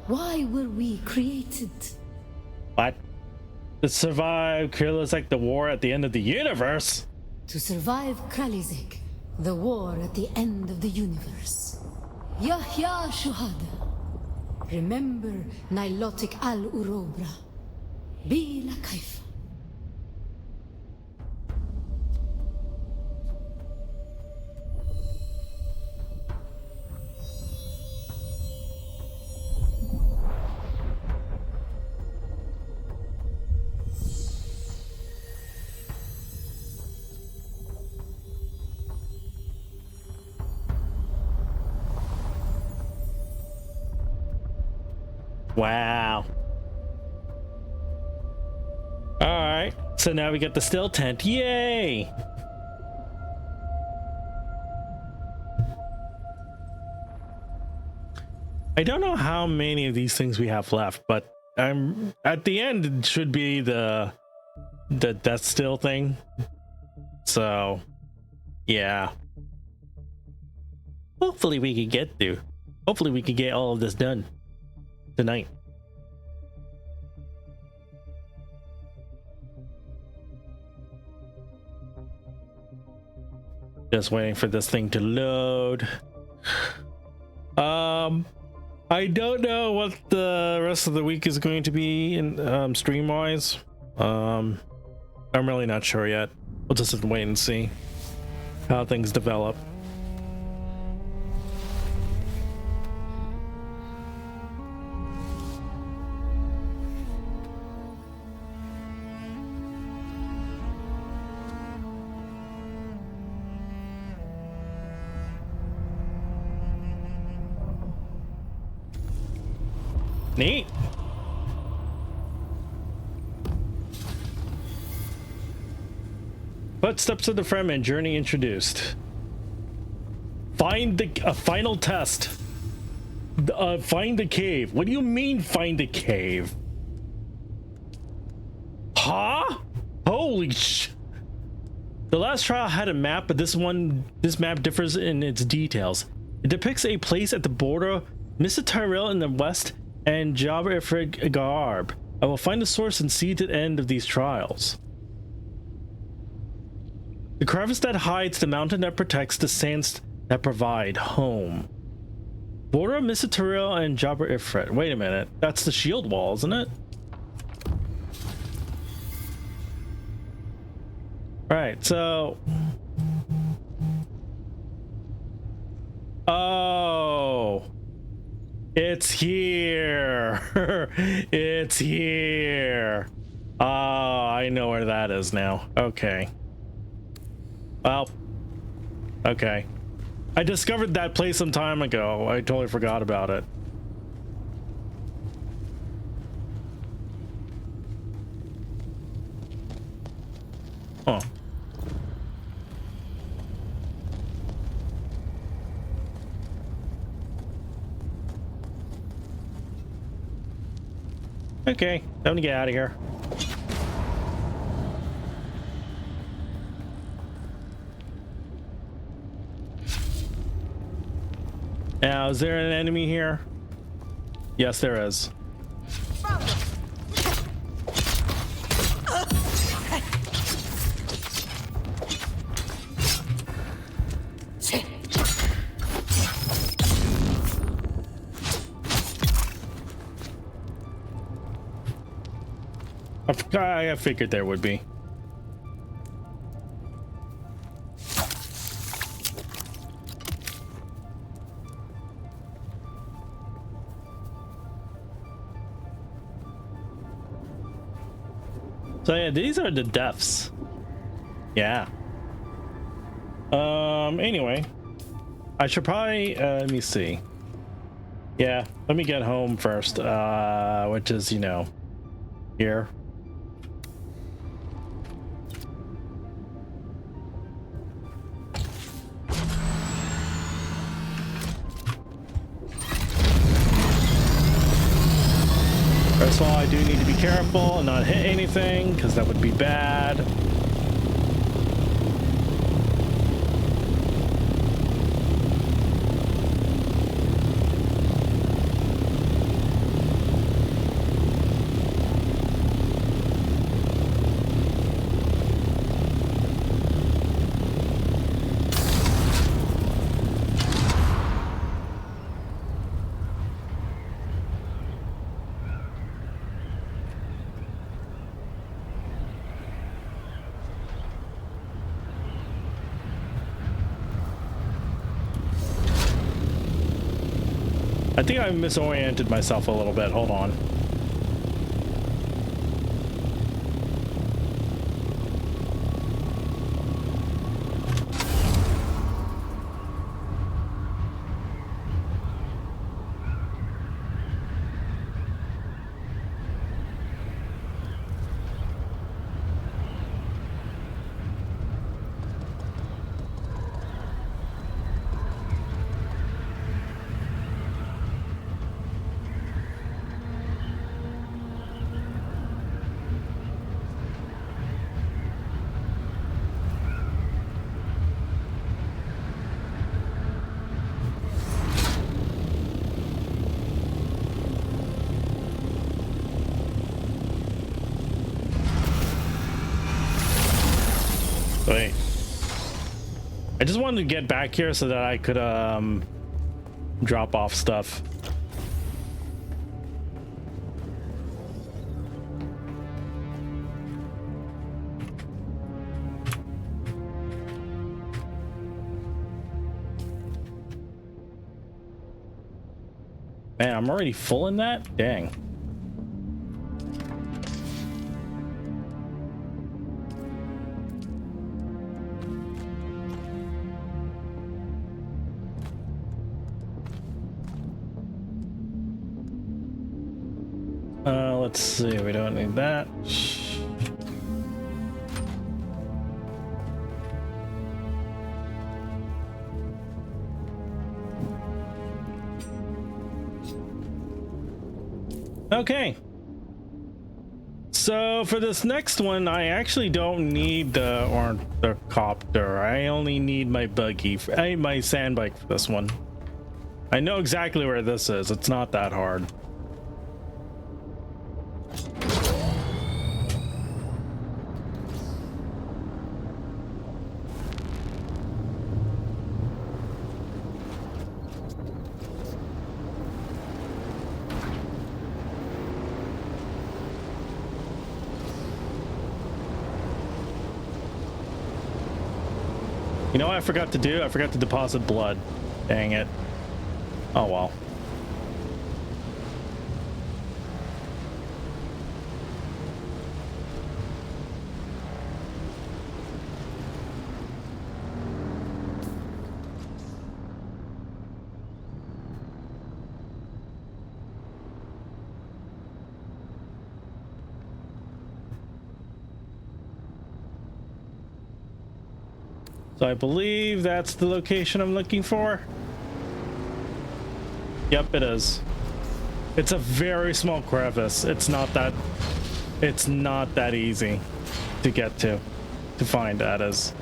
Why were we created? What? To survive Kralizek, the war at the end of the universe? To survive Kralizek, the war at the end of the universe. Yahya Shuhada. Remember Nilotic al-Urobra. Bila Kaifa. Wow. All right, so now we got the still tent. Yay! I don't know how many of these things we have left, but I'm at the end. It should be the death still thing. So, yeah. Hopefully we can get through. Hopefully we can get all of this done tonight. Just waiting for this thing to load. I don't know what the rest of the week is going to be in stream wise. I'm really not sure yet. We'll just have to wait and see how things develop. Neat. Footsteps of the Fremen journey introduced. Find the final test. Find the cave. What do you mean find the cave? Huh? Holy sh! The last trial had a map, but this map differs in its details. It depicts a place at the border of Mr. Tyrell in the west and Jabbar Ifrit Garb. I will find the source and see to the end of these trials. The crevice that hides, the mountain that protects, the sands that provide home. Border of Mr. Tyrell and Jabbar Ifrit. Wait a minute, that's the shield wall, isn't it? Right, so... Oh... It's here. It's here. Oh, I know where that is now. Okay. Well, okay. I discovered that place some time ago. I totally forgot about it. Huh. Okay, time to get out of here. Now, is there an enemy here? Yes, there is. I figured there would be. So yeah, these are the deaths. Yeah. Anyway, I should probably let me see. Yeah, let me get home first, which is, you know, here. First of all, I do need to be careful and not hit anything, because that would be bad. I think I misoriented myself a little bit. Hold on. Wait. I just wanted to get back here so that I could drop off stuff. Man, I'm already full in that? Dang. Let's see, we don't need that. Okay. So for this next one, I actually don't need the copter. I only need my buggy, my sand bike for this one. I know exactly where this is. It's not that hard. You know what I forgot to do? I forgot to deposit blood. Dang it. Oh well. So I believe that's the location I'm looking for. Yep, it is. It's a very small crevice. It's not that easy to get to find, that is.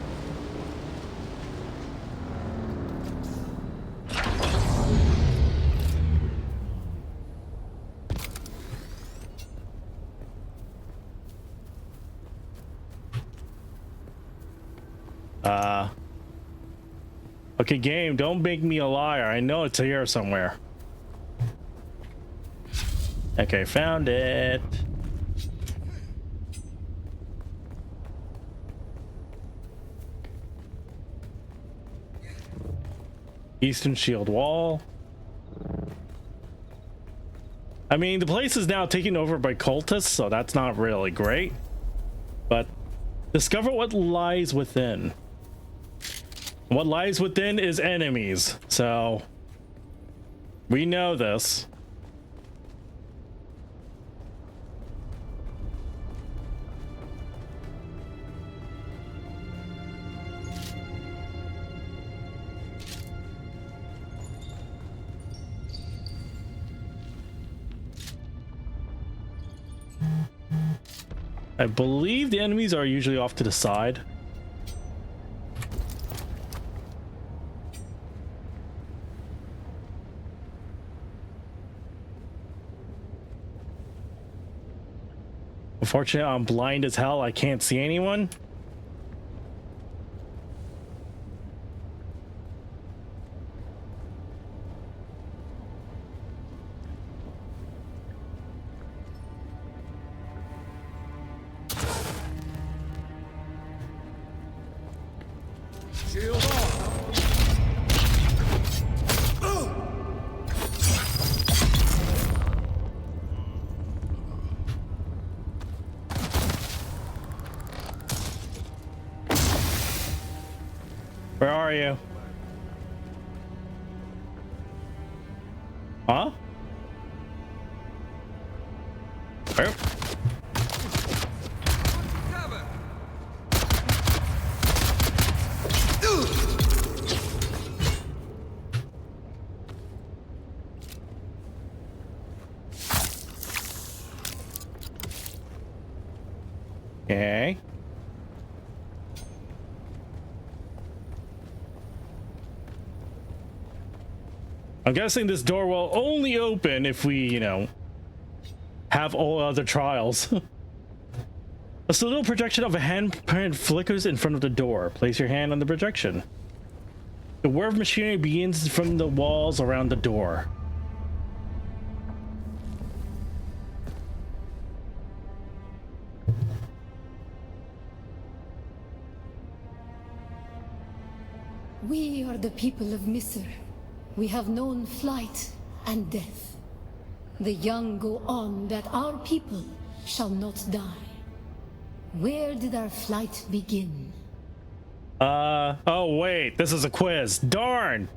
Okay, game, don't make me a liar. I know it's here somewhere. Okay, found it. Eastern Shield Wall. I mean, the place is now taken over by cultists, so that's not really great. But discover what lies within. What lies within is enemies, so we know this. I believe the enemies are usually off to the side. Unfortunately, I'm blind as hell. I can't see anyone. Shield on. Where are you? Huh? Where? Okay. I'm guessing this door will only open if we, you know, have all other trials. A little projection of a handprint flickers in front of the door. Place your hand on the projection. The whir of machinery begins from the walls around the door. We are the people of Misr. We have known flight and death. The young go on that our people shall not die. Where did our flight begin? Oh wait, this is a quiz. Darn!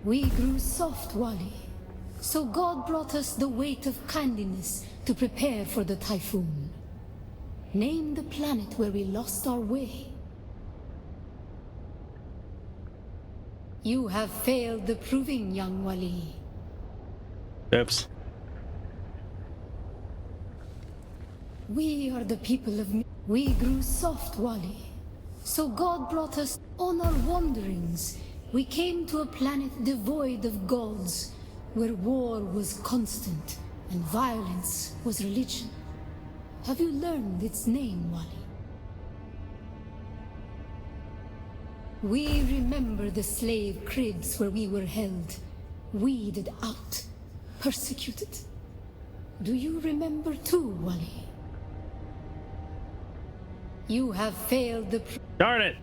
We grew soft, Wali. So God brought us the weight of kindliness to prepare for the typhoon. Name the planet where we lost our way. You have failed the proving, young Wali. Oops. We are the people of... We grew soft, Wali. So God brought us on our wanderings. We came to a planet devoid of gods, where war was constant and violence was religion. Have you learned its name, Wali? We remember the slave cribs where we were held, weeded out, persecuted. Do you remember too, Wali? You have failed the... Darn it!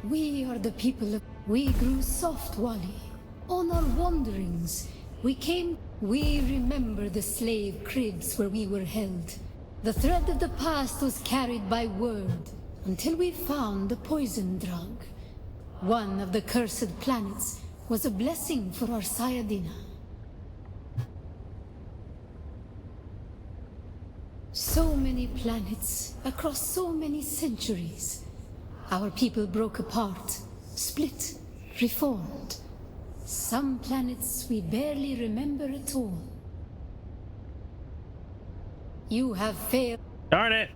We are the people of... We grew soft, Wali. On our wanderings, we came... We remember the slave cribs where we were held. The thread of the past was carried by word, until we found the poison drug. One of the cursed planets was a blessing for our Sayadina. So many planets, across so many centuries. Our people broke apart, split, reformed. Some planets we barely remember at all. You have failed. Darn it!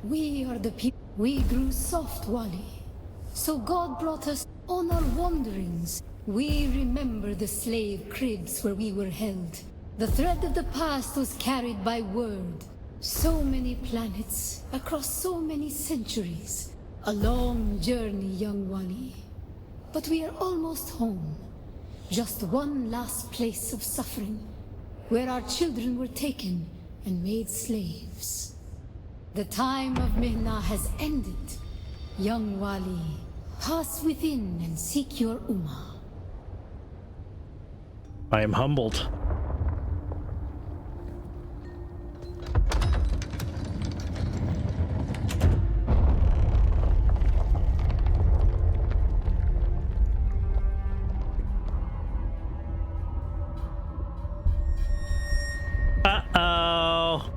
We are the people. We grew soft, Wali. So God brought us on our wanderings. We remember the slave cribs where we were held. The thread of the past was carried by word. So many planets, across so many centuries. A long journey, young Wali. But we are almost home. Just one last place of suffering, where our children were taken and made slaves. The time of Mihna has ended. Young Wali, pass within and seek your Ummah. I am humbled. Uh-oh.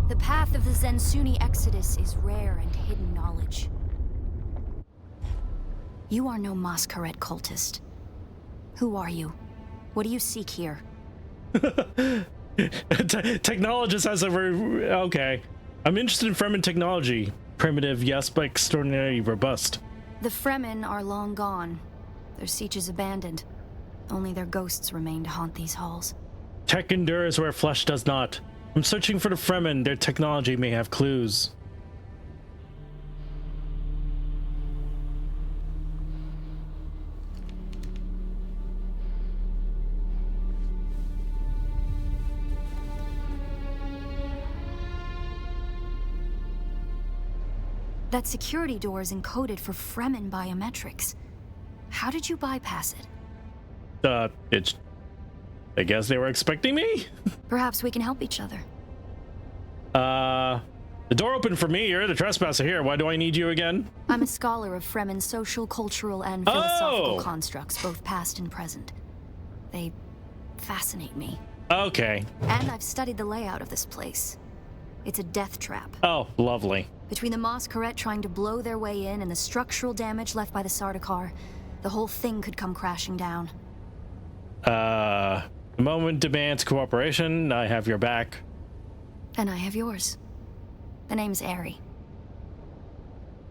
The path of the Zensuni Exodus is rare and hidden knowledge. You are no Masquerade cultist. Who are you? What do you seek here? Technologist has a okay. I'm interested in Fremen technology. Primitive, yes, but extraordinarily robust. The Fremen are long gone. Their siege is abandoned. Only their ghosts remain to haunt these halls. Tech endures where flesh does not. I'm searching for the Fremen. Their technology may have clues. That security door is encoded for Fremen biometrics. How did you bypass it? I guess they were expecting me? Perhaps we can help each other. The door opened for me. You're the trespasser here. Why do I need you again? I'm a scholar of Fremen social, cultural, and philosophical constructs, both past and present. They fascinate me. Okay. And I've studied the layout of this place. It's a death trap. Oh, lovely. Between the Masquerade trying to blow their way in and the structural damage left by the Sardaukar, the whole thing could come crashing down. The moment demands cooperation. I have your back. And I have yours. The name's Aerie.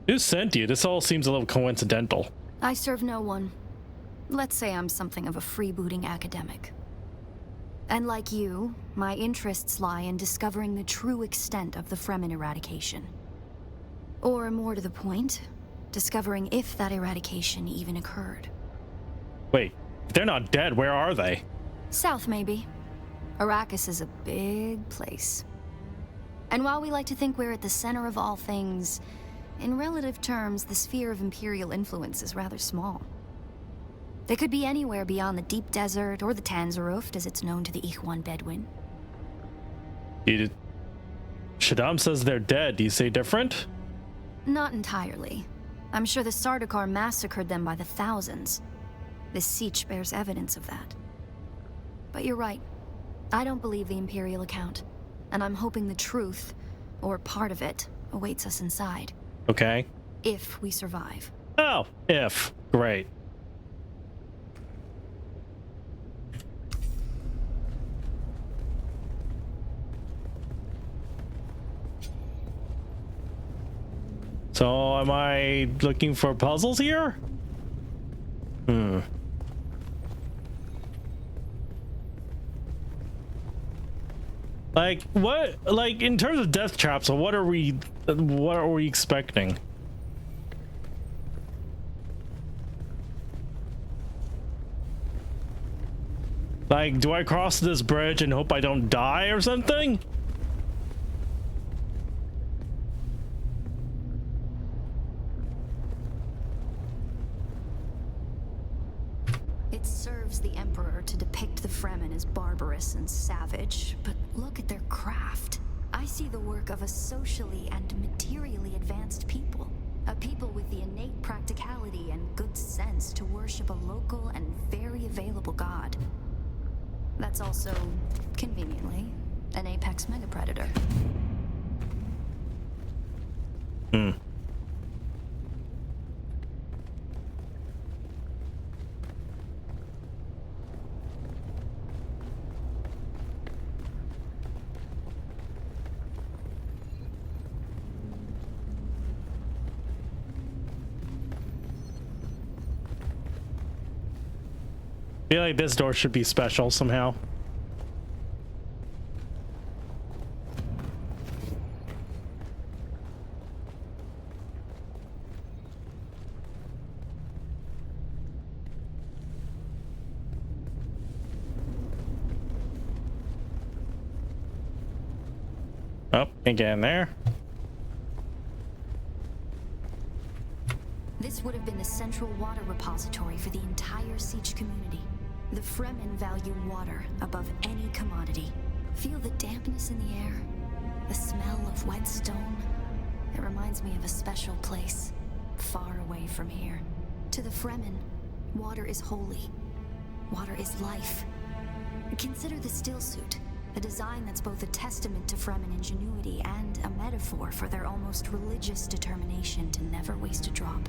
Who sent you? This all seems a little coincidental. I serve no one. Let's say I'm something of a freebooting academic. And like you, my interests lie in discovering the true extent of the Fremen eradication. Or more to the point, discovering if that eradication even occurred. Wait, if they're not dead, where are they? South, maybe. Arrakis is a big place. And while we like to think we're at the center of all things, in relative terms, the sphere of Imperial influence is rather small. They could be anywhere beyond the deep desert or the Tanzaruft, as it's known to the Ikhwan Bedouin. Shaddam says they're dead. Do you say different? Not entirely. I'm sure the Sardaukar massacred them by the thousands. This siege bears evidence of that. But you're right. I don't believe the Imperial account. And I'm hoping the truth, or part of it, awaits us inside. Okay. If we survive. Oh, if. Great. So, am I looking for puzzles here? Like, what, like, in terms of death traps, what are we expecting? Like, do I cross this bridge and hope I don't die or something? It serves the Emperor to depict the Fremen as barbarous and savage, but look at their craft. I see the work of a socially and materially advanced people. A people with the innate practicality and good sense to worship a local and very available god. That's also, conveniently, an apex megapredator. I feel like this door should be special somehow. Oh, can't get in there. This would have been the central water repository for the entire Siege community. The Fremen value water above any commodity. Feel the dampness in the air? The smell of wet stone? It reminds me of a special place, far away from here. To the Fremen, water is holy. Water is life. Consider the still suit. A design that's both a testament to Fremen ingenuity and a metaphor for their almost religious determination to never waste a drop.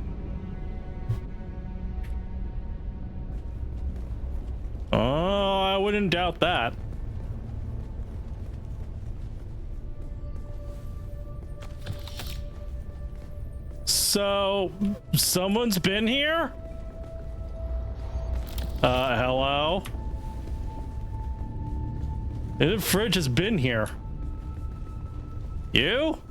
Oh, I wouldn't doubt that. So, someone's been here? Hello? The fridge has been here. You?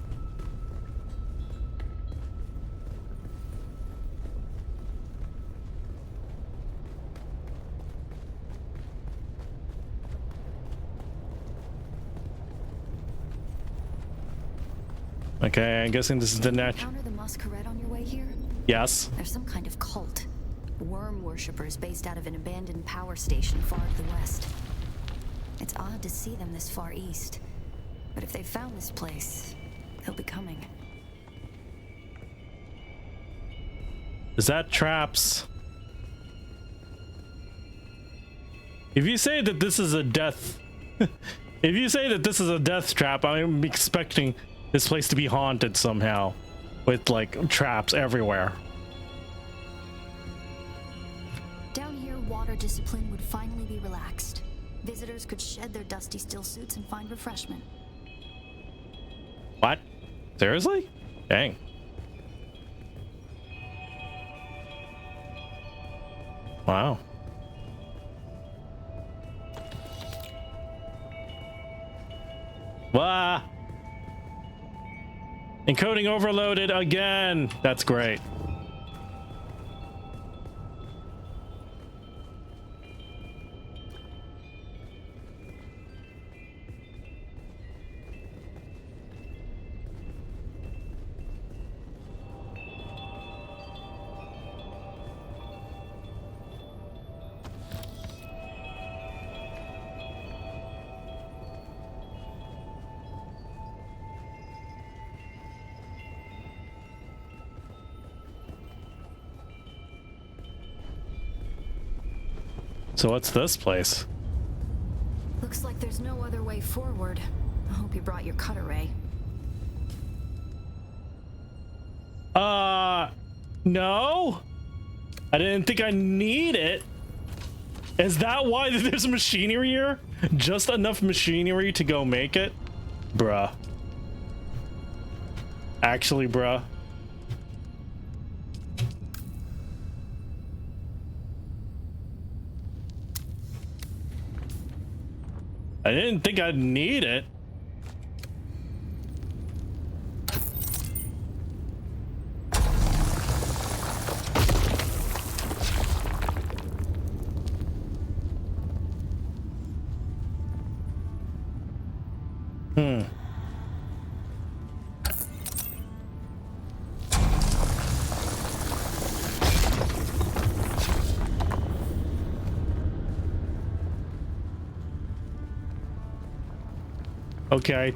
Okay, I'm guessing this is the Encounter the masquerade on your way here? Yes. There's some kind of cult. Worm worshippers based out of an abandoned power station far to the west. It's odd to see them this far east, but if they found this place, they'll be coming. Is that traps? If you say that this is a death... if you say that this is a death trap, I'm expecting this place to be haunted somehow. With, like, traps everywhere. Down here, water discipline would finally be relaxed. Visitors could shed their dusty steel suits and find refreshment. What? Seriously? Dang. Wow. Wah! Encoding overloaded again. That's great. So what's this place? Looks like there's no other way forward. I hope you brought your cutter ray. No. I didn't think I need it. Is that why there's machinery here? Just enough machinery to go make it? Bruh. Actually, bruh. I didn't think I'd need it. Okay,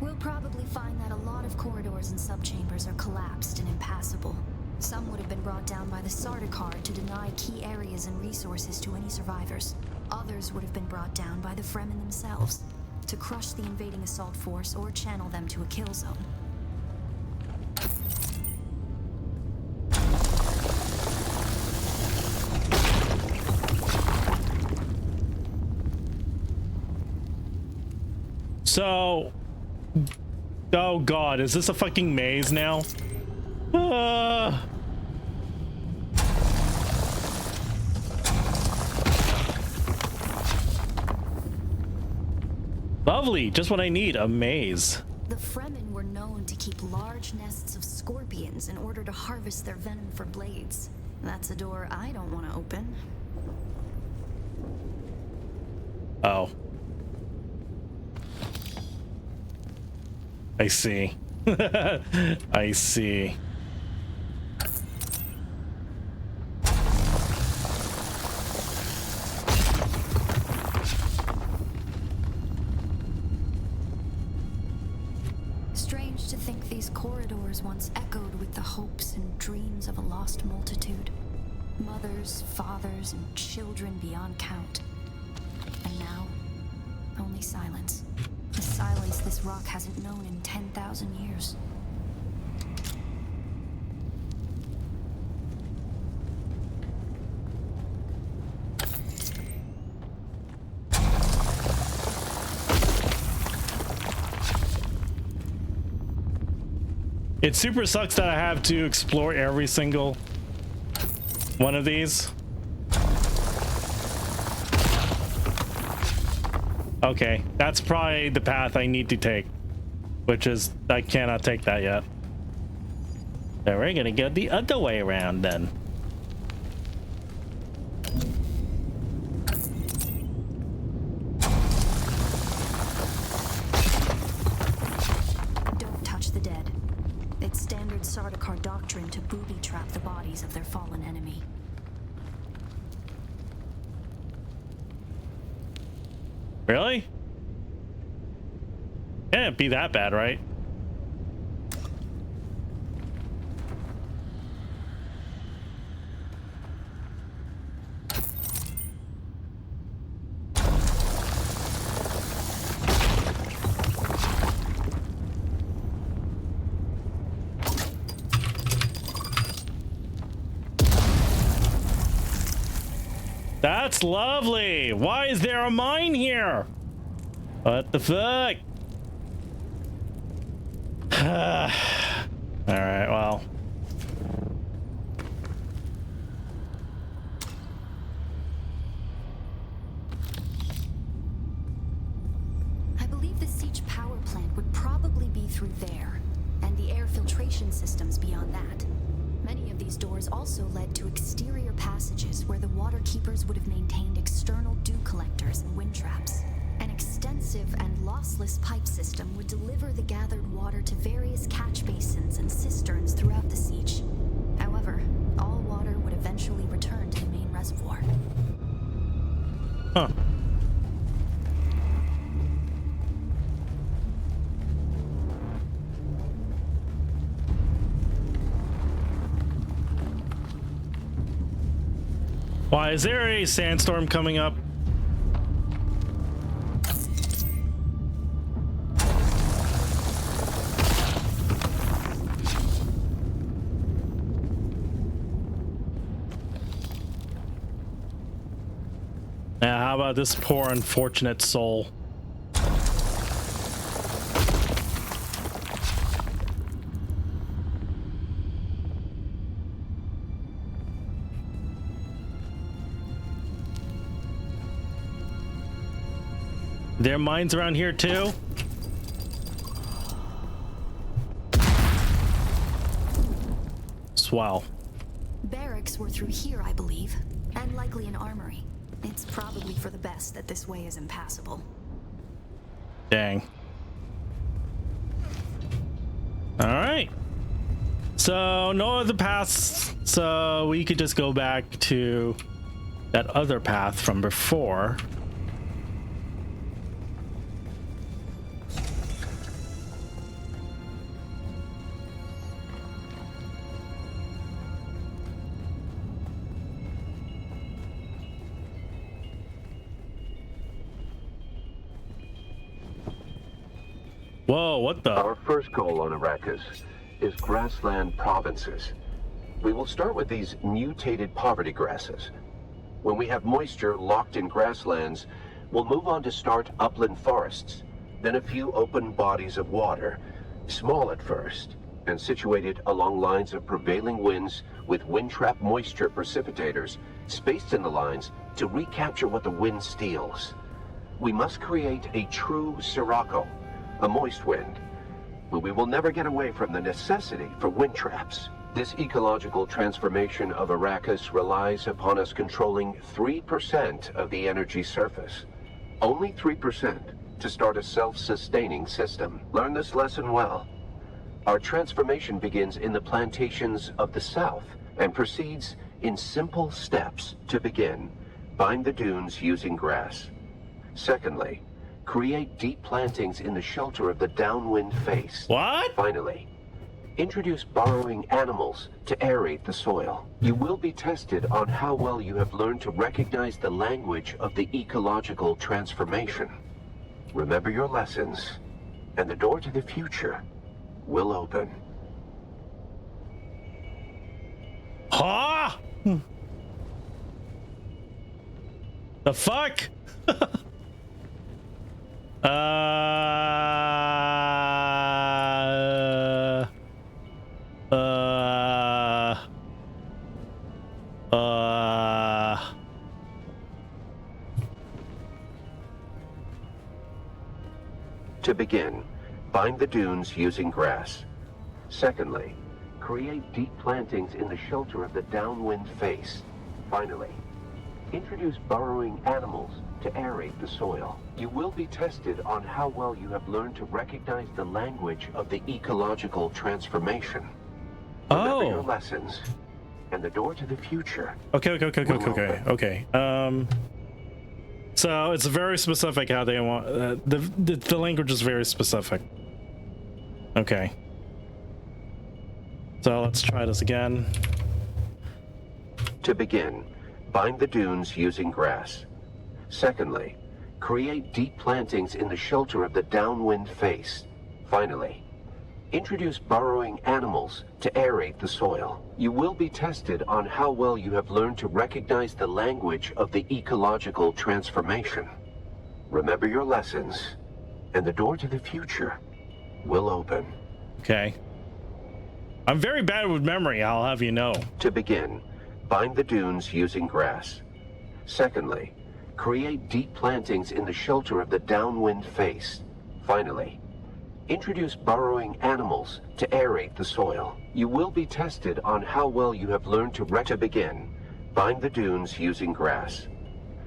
We'll probably find that a lot of corridors and subchambers are collapsed and impassable. Some would have been brought down by the Sardaukar to deny key areas and resources to any survivors. Others would have been brought down by the Fremen themselves, to crush the invading assault force or channel them to a kill zone. So, oh god, is this a fucking maze now? Lovely, just what I need, a maze. The Fremen were known to keep large nests of scorpions in order to harvest their venom for blades. That's a door I don't want to open. Oh. I see. I see. Strange to think these corridors once echoed with the hopes and dreams of a lost multitude. Mothers, fathers, and children beyond count. And now, Only silence. The silence this rock hasn't known in 10,000 years. It super sucks that I have to explore every single one of these. Okay, that's probably the path I need to take, which is I cannot take that yet. So we're gonna go the other way around then. Don't touch the dead. It's standard Sardaukar doctrine to booby-trap the bodies of their fallen enemy. Really? Can't be that bad, right? That's lovely. Why is there a mine here? What the fuck? All right, well. I believe the siege power plant would probably be through there, and the air filtration systems beyond that. Many of these doors also led to exterior passages where the water keepers would have maintained external dew collectors and wind traps. An extensive and lossless pipe system would deliver the gathered water to various catch basins and cisterns throughout the siege. However, all water would eventually return to the main reservoir. Huh. Why, is there a sandstorm coming up? Now, how about this poor unfortunate soul? There are mines around here too? Swell. Barracks were through here, I believe, and likely an armory. It's probably for the best that this way is impassable. Dang. All right. So no other paths, so we could just go back to that other path from before. Whoa, what the? Our first goal on Arrakis is grassland provinces. We will start with these mutated poverty grasses. When we have moisture locked in grasslands, we'll move on to start upland forests, then a few open bodies of water, small at first, and situated along lines of prevailing winds with wind-trap moisture precipitators spaced in the lines to recapture what the wind steals. We must create a true sirocco, a moist wind, but we will never get away from the necessity for wind traps. This ecological transformation of Arrakis relies upon us controlling 3% of the energy surface. Only 3% to start a self-sustaining system. Learn this lesson well. Our transformation begins in the plantations of the south and proceeds in simple steps to begin. Bind the dunes using grass. Secondly, create deep plantings in the shelter of the downwind face. What? Finally, introduce burrowing animals to aerate the soil. You will be tested on how well you have learned to recognize the language of the ecological transformation. Remember your lessons, and the door to the future will open. Huh? The fuck? To begin, bind the dunes using grass. Secondly, create deep plantings in the shelter of the downwind face. Finally, introduce burrowing animals to aerate the soil. You will be tested on how well you have learned to recognize the language of the ecological transformation. Remember your lessons, and the door to the future. Okay. So it's very specific how they want the language is very specific. Okay. So let's try this again. To begin, bind the dunes using grass. Secondly, create deep plantings in the shelter of the downwind face. Finally, introduce burrowing animals to aerate the soil. You will be tested on how well you have learned to recognize the language of the ecological transformation. Remember your lessons, and the door to the future will open. Okay. I'm very bad with memory, I'll have you know. To begin, bind the dunes using grass. Secondly, create deep plantings in the shelter of the downwind face. Finally, introduce burrowing animals to aerate the soil. You will be tested on how well you have learned to begin, bind the dunes using grass.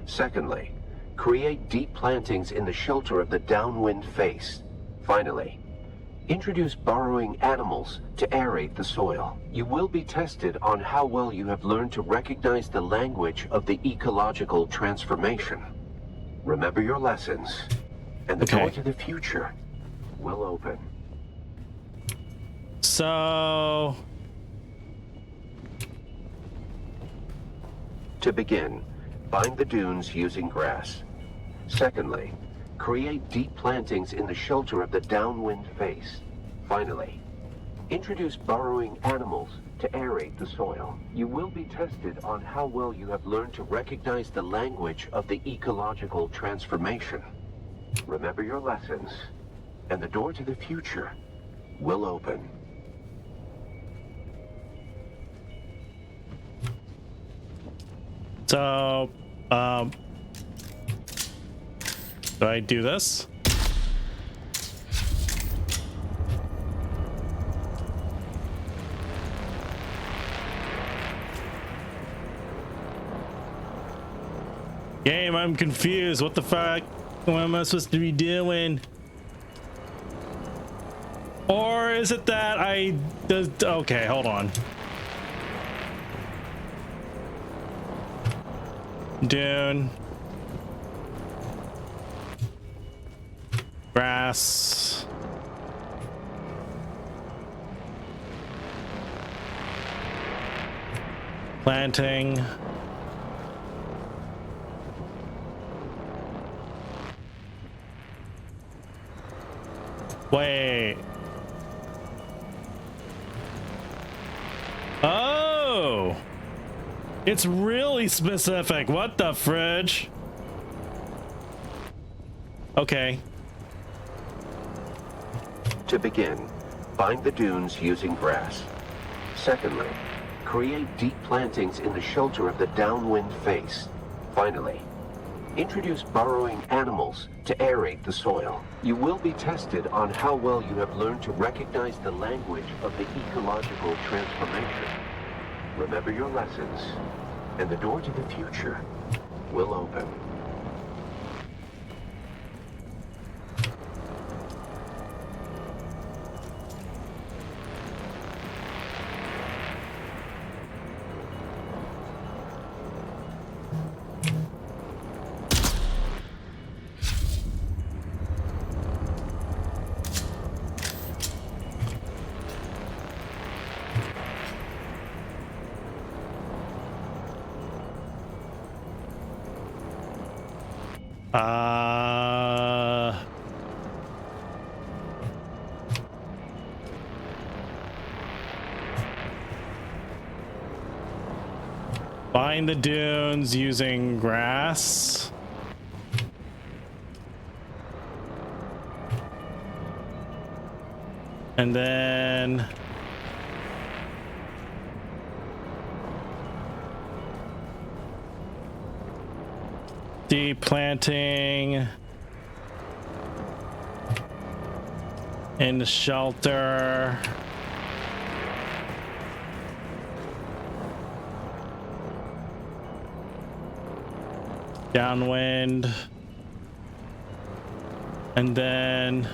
Secondly, create deep plantings in the shelter of the downwind face. Finally, introduce burrowing animals to aerate the soil. You will be tested on how well you have learned to recognize the language of the ecological transformation. Remember your lessons, and the door to the future will open. So to begin, bind the dunes using grass. Secondly, create deep plantings in the shelter of the downwind face. Finally, introduce burrowing animals to aerate the soil. You will be tested on how well you have learned to recognize the language of the ecological transformation. Remember your lessons, and the door to the future will open. So, do I do this? Game, I'm confused. What the fuck? What am I supposed to be doing? Or is it that okay, hold on. Dune. Grass. Planting. Wait. Oh! It's really specific. What the fridge? Okay. To begin, bind the dunes using grass. Secondly, create deep plantings in the shelter of the downwind face. Finally, introduce burrowing animals to aerate the soil. You will be tested on how well you have learned to recognize the language of the ecological transformation. Remember your lessons, and the door to the future will open. Find the dunes using grass. And then deep planting in the shelter. Downwind. And then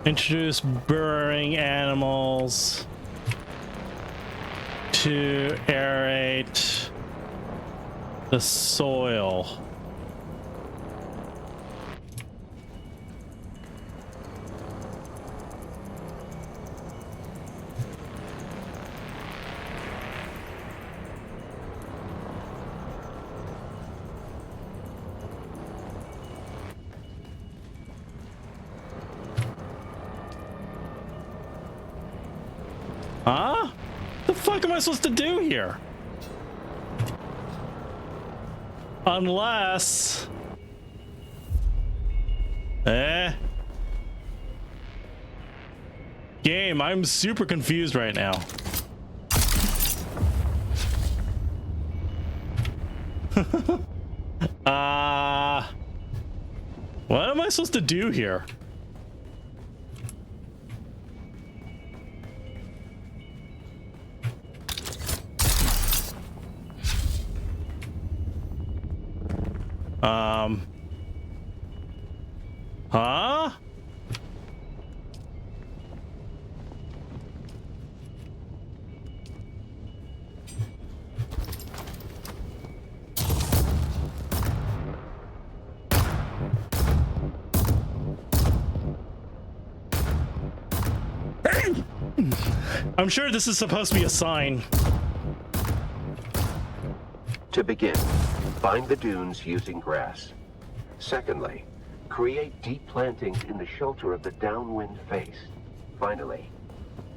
introduce burrowing animals to aerate the soil. Huh? The fuck am I supposed to do here? Unless... Game, I'm super confused right now. What am I supposed to do here? Huh? I'm sure this is supposed to be a sign. To begin, find the dunes using grass. Secondly, create deep plantings in the shelter of the downwind face. Finally,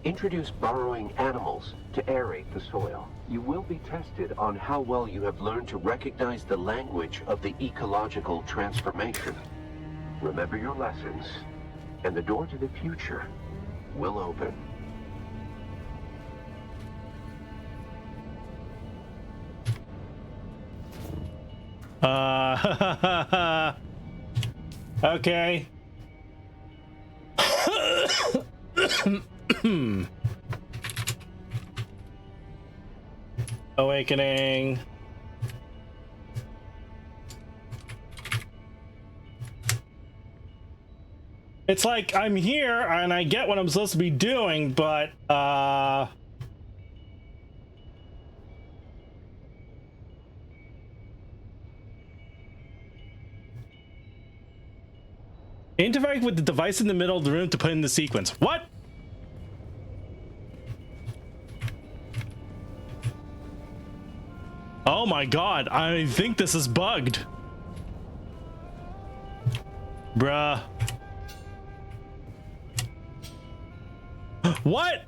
introduce burrowing animals to aerate the soil. You will be tested on how well you have learned to recognize the language of the ecological transformation. Remember your lessons, and the door to the future will open. Okay. Awakening. It's like I'm here and I get what I'm supposed to be doing, but interact with the device in the middle of the room to put in the sequence. What? Oh my god, I think this is bugged. Bruh. What?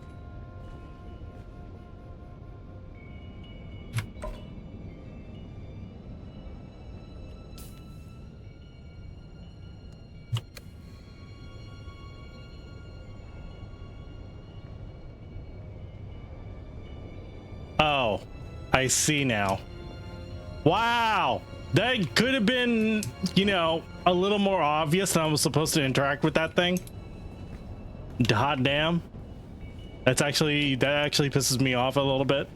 Oh, I see now. Wow, that could have been, you know, a little more obvious than I was supposed to interact with that thing. Hot damn. That actually pisses me off a little bit.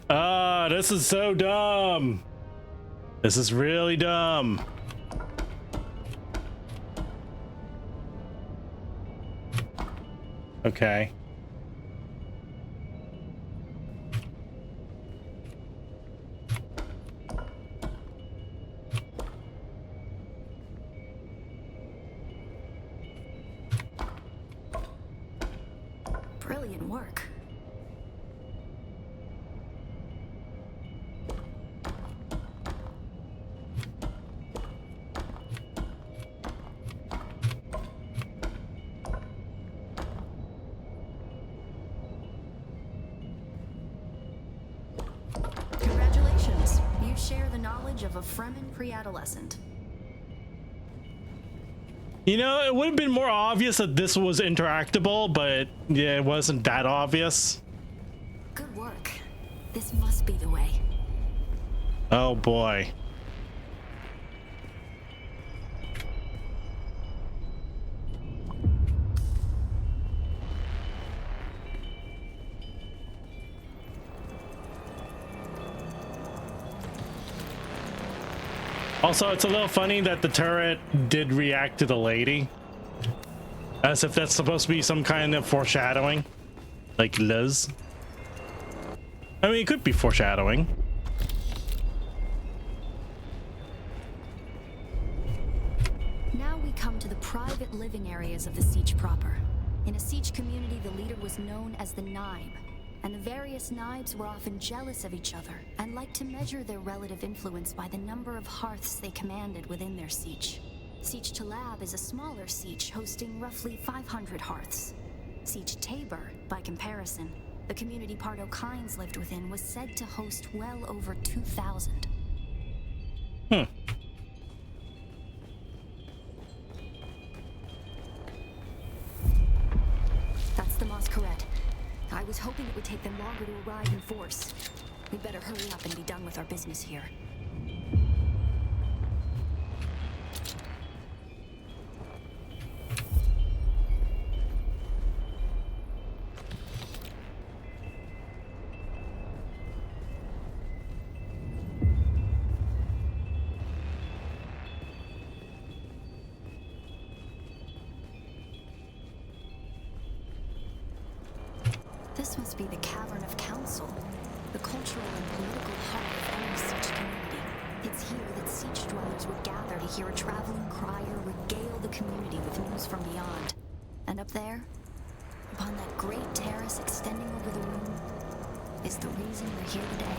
Ah, this is so dumb. This is really dumb. Okay. Brilliant work. Congratulations. You share the knowledge of a Fremen pre-adolescent. You know, it would have been more obvious that this was interactable, but yeah, it wasn't that obvious. Good work. This must be the way. Oh boy. Also, it's a little funny that the turret did react to the lady. As if that's supposed to be some kind of foreshadowing. Like Liz. I mean, it could be foreshadowing. Now we come to the private living areas of the Siege proper. In a Siege community, the leader was known as the Naib, and the various Naibs were often jealous of each other and liked to measure their relative influence by the number of hearths they commanded within their Siege. Siege Talab is a smaller Siege hosting roughly 500 hearths. Siege Tabor, by comparison, the community Pardo Kynes lived within, was said to host well over 2,000. That's the Masquerade. I was hoping it would take them longer to arrive in force. We'd better hurry up and be done with our business here. This must be the Cavern of Council, the cultural and political heart of any Siege community. It's here that Siege dwellers would gather to hear a traveling crier regale the community with news from beyond. And up there, upon that great terrace extending over the room, is the reason we're here today.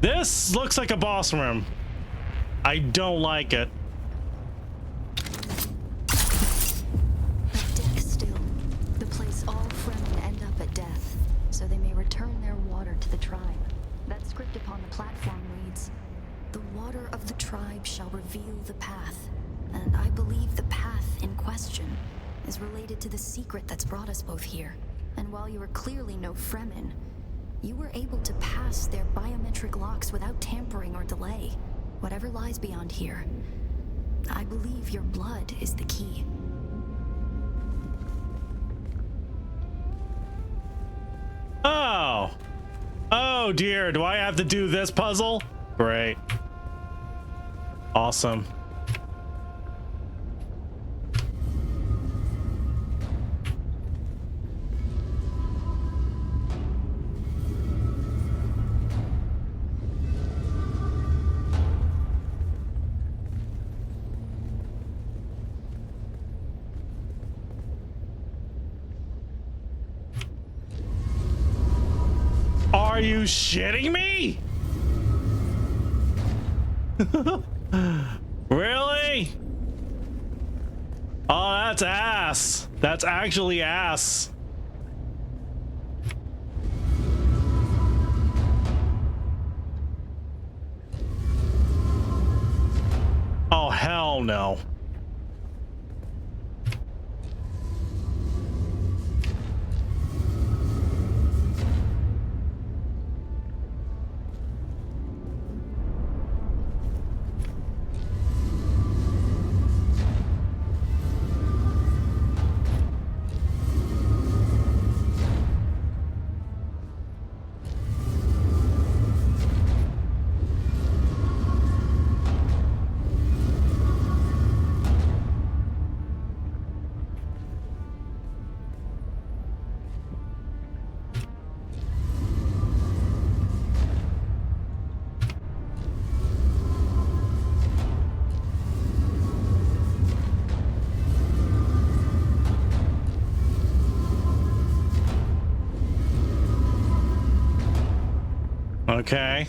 This looks like a boss room. I don't like it. So they may return their water to the tribe. That script upon the platform reads, "The water of the tribe shall reveal the path." And I believe the path in question is related to the secret that's brought us both here. And while you are clearly no Fremen, you were able to pass their biometric locks without tampering or delay. Whatever lies beyond here, I believe your blood is the key. Oh. Oh dear, do I have to do this puzzle? Great. Awesome. Are you shitting me? Really? Oh, that's ass. That's actually ass. Oh, hell no. Okay.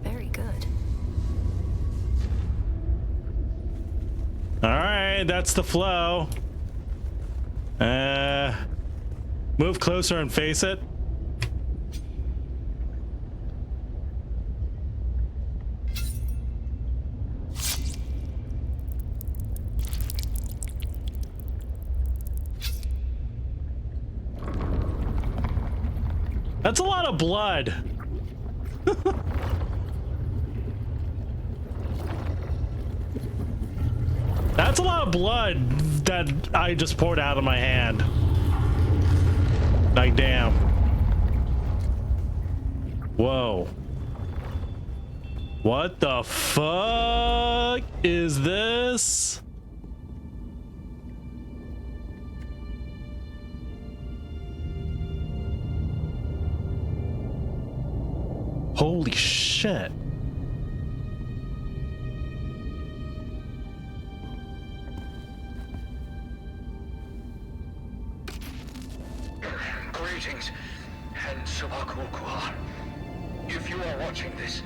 Very good. All right, that's the flow. Move closer and face it. That's a lot of blood. That's a lot of blood that I just poured out of my hand. Like, damn. Whoa. What the fuck is this? Holy shit. Greetings, and Subakukua. If you are watching this,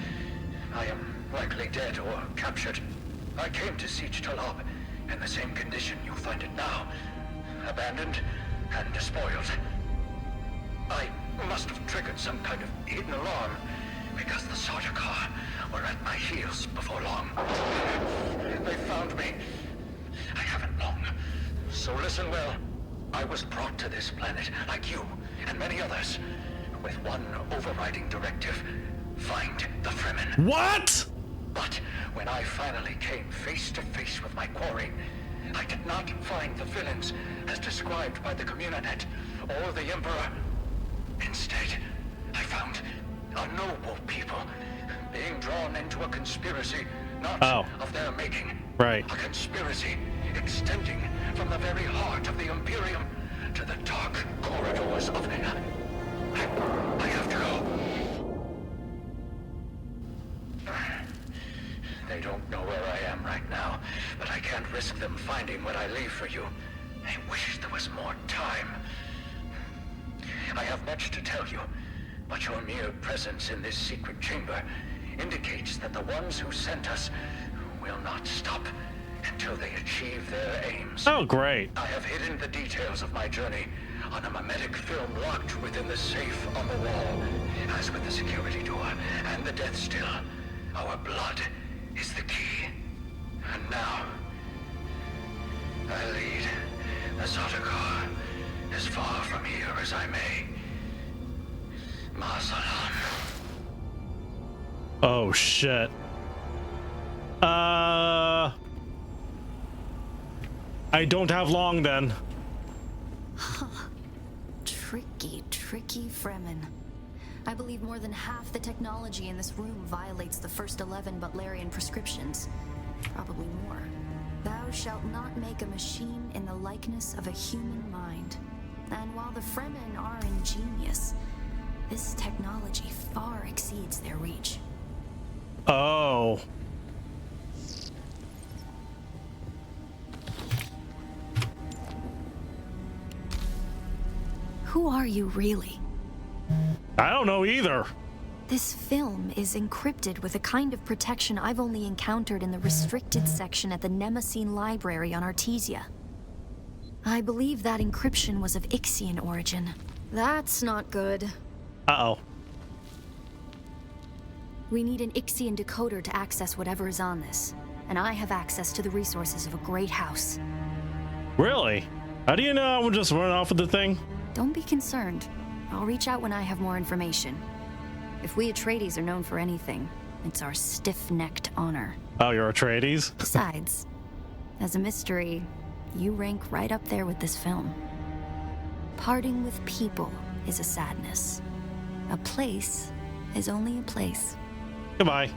I am likely dead or captured. I came to Siege Talab in the same condition you find it now. Abandoned and despoiled. I must have triggered some kind of hidden alarm, because the Sardaukar were at my heels before long. They found me. I haven't long. So listen well. I was brought to this planet, like you and many others, with one overriding directive: find the Fremen. What? But when I finally came face to face with my quarry, I did not find the villains as described by the Communinet or the Emperor. Instead, I found a noble people being drawn into a conspiracy not of their making. Right. A conspiracy extending from the very heart of the Imperium to the dark corridors of... I have to go. They don't know where I am right now, but I can't risk them finding what I leave for you. I wish there was more time. I have much to tell you, but your mere presence in this secret chamber indicates that the ones who sent us will not stop until they achieve their aims. Oh, great. I have hidden the details of my journey on a mimetic film locked within the safe on the wall. As with the security door and the death still, our blood is the key. And now, I lead the Sardaukar as far from here as I may. Masalam. Oh, shit. I don't have long then. Tricky Fremen. I believe more than half the technology in this room violates the first 11 Butlerian prescriptions. Probably more. Thou shalt not make a machine in the likeness of a human mind. And while the Fremen are ingenious, this technology far exceeds their reach. Oh. Who are you really? I don't know either. This film is encrypted with a kind of protection I've only encountered in the restricted section at the Nemesine Library on Artesia. I believe that encryption was of Ixian origin. That's not good. Uh-oh. We need an Ixian decoder to access whatever is on this, and I have access to the resources of a great house. Really? How do you know I would just run off with the thing? Don't be concerned. I'll reach out when I have more information. If we Atreides are known for anything, it's our stiff-necked honor. Oh, you're Atreides? Besides, as a mystery, you rank right up there with this film. Parting with people is a sadness. A place is only a place. Goodbye.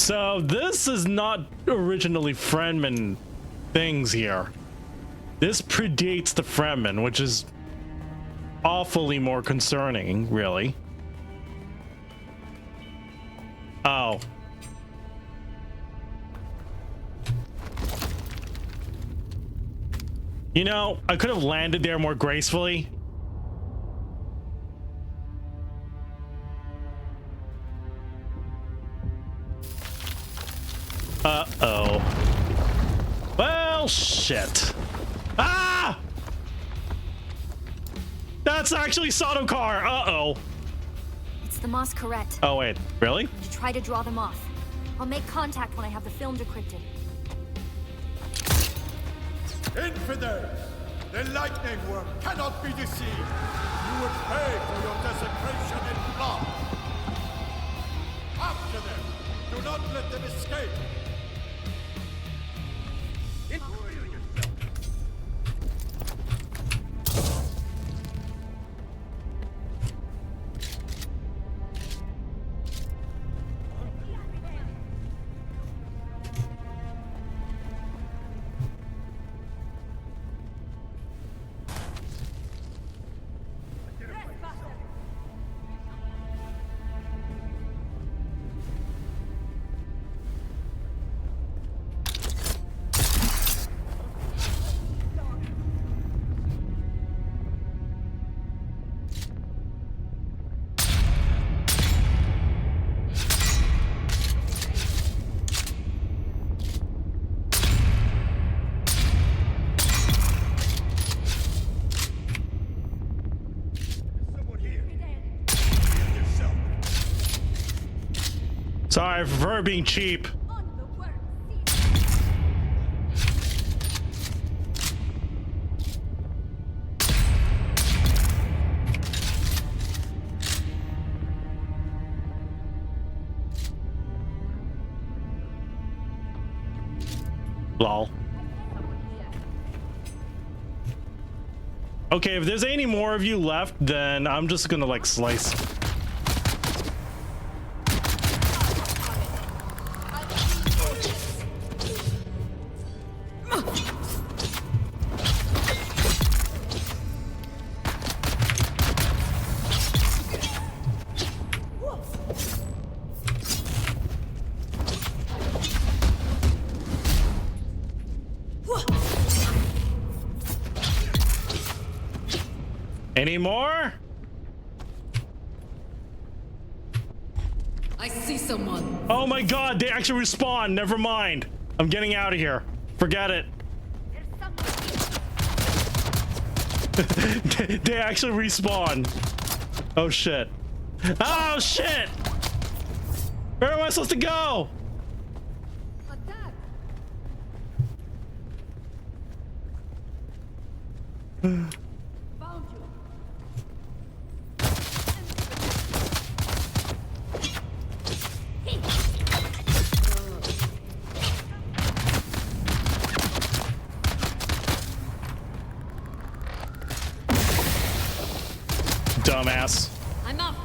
so this is not originally Fremen things here. This predates the Fremen, which is awfully more concerning, really. Oh. You know, I could have landed there more gracefully. Uh-oh. Well, shit. Ah! That's actually Sodokar. Uh-oh. It's the Masquerette. Oh, wait. Really? To try to draw them off. I'll make contact when I have the film decrypted. Infidels! The lightning worm cannot be deceived! You will pay for your desecration in blood! After them! Do not let them escape! Sorry for being cheap. Lol. Okay, if there's any more of you left, then I'm just gonna like slice. Any more? I see someone. Oh my god, they actually respawn. Never mind. I'm getting out of here. Forget it. They actually respawn. Oh shit. Oh shit! Where am I supposed to go? Dumbass. I'm out.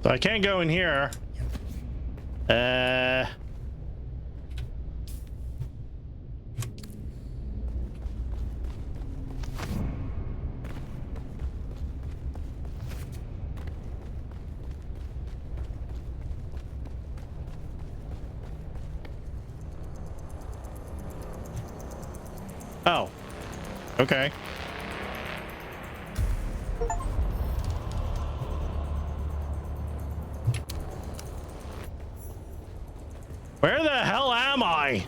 So I can't go in here. Oh. Okay. Where the hell am I?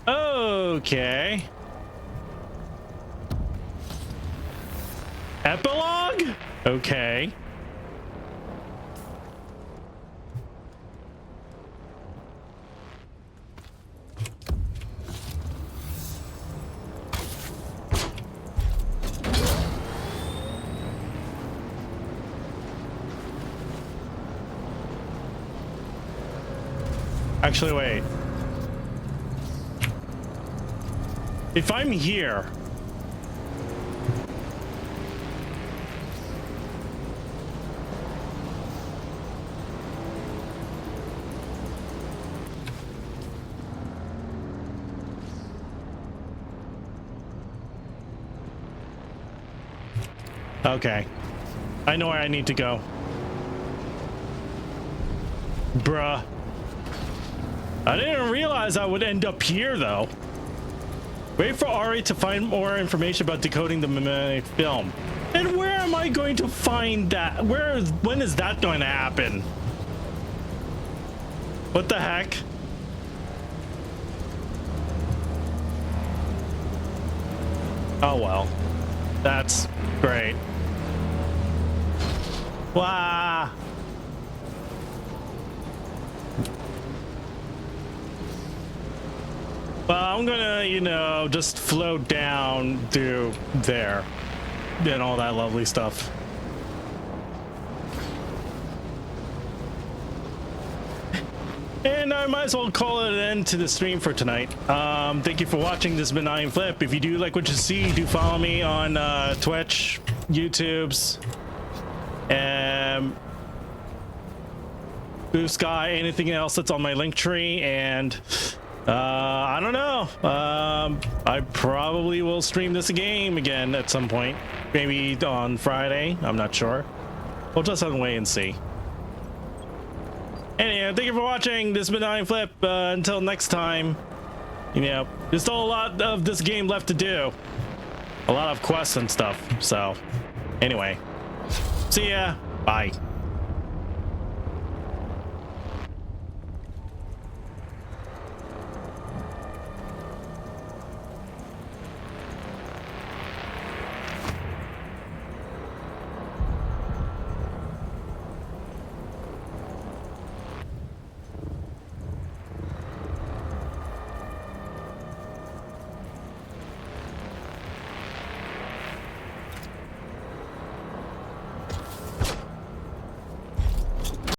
Okay. Epilogue? Okay. Actually, wait. If I'm here... Okay. I know where I need to go. Bruh. I didn't realize I would end up here, though. Wait for Ari to find more information about decoding the mimetic film. And where am I going to find that? When is that going to happen? What the heck? Oh, well. That's great. Wow. Well, I'm gonna, you know, just float down through there and all that lovely stuff. And I might as well call it an end to the stream for tonight. Thank you for watching. This has been iamflip. If you do like what you see, do follow me on Twitch, YouTube's, Blue Sky, anything else that's on my link tree, and I don't know. I probably will stream this game again at some point, maybe on Friday. I'm not sure. We'll just have to wait and see. Anyway, thank you for watching. This has been iamflip. Until next time, you know, there's still a lot of this game left to do. A lot of quests and stuff. So, anyway, see ya. Bye.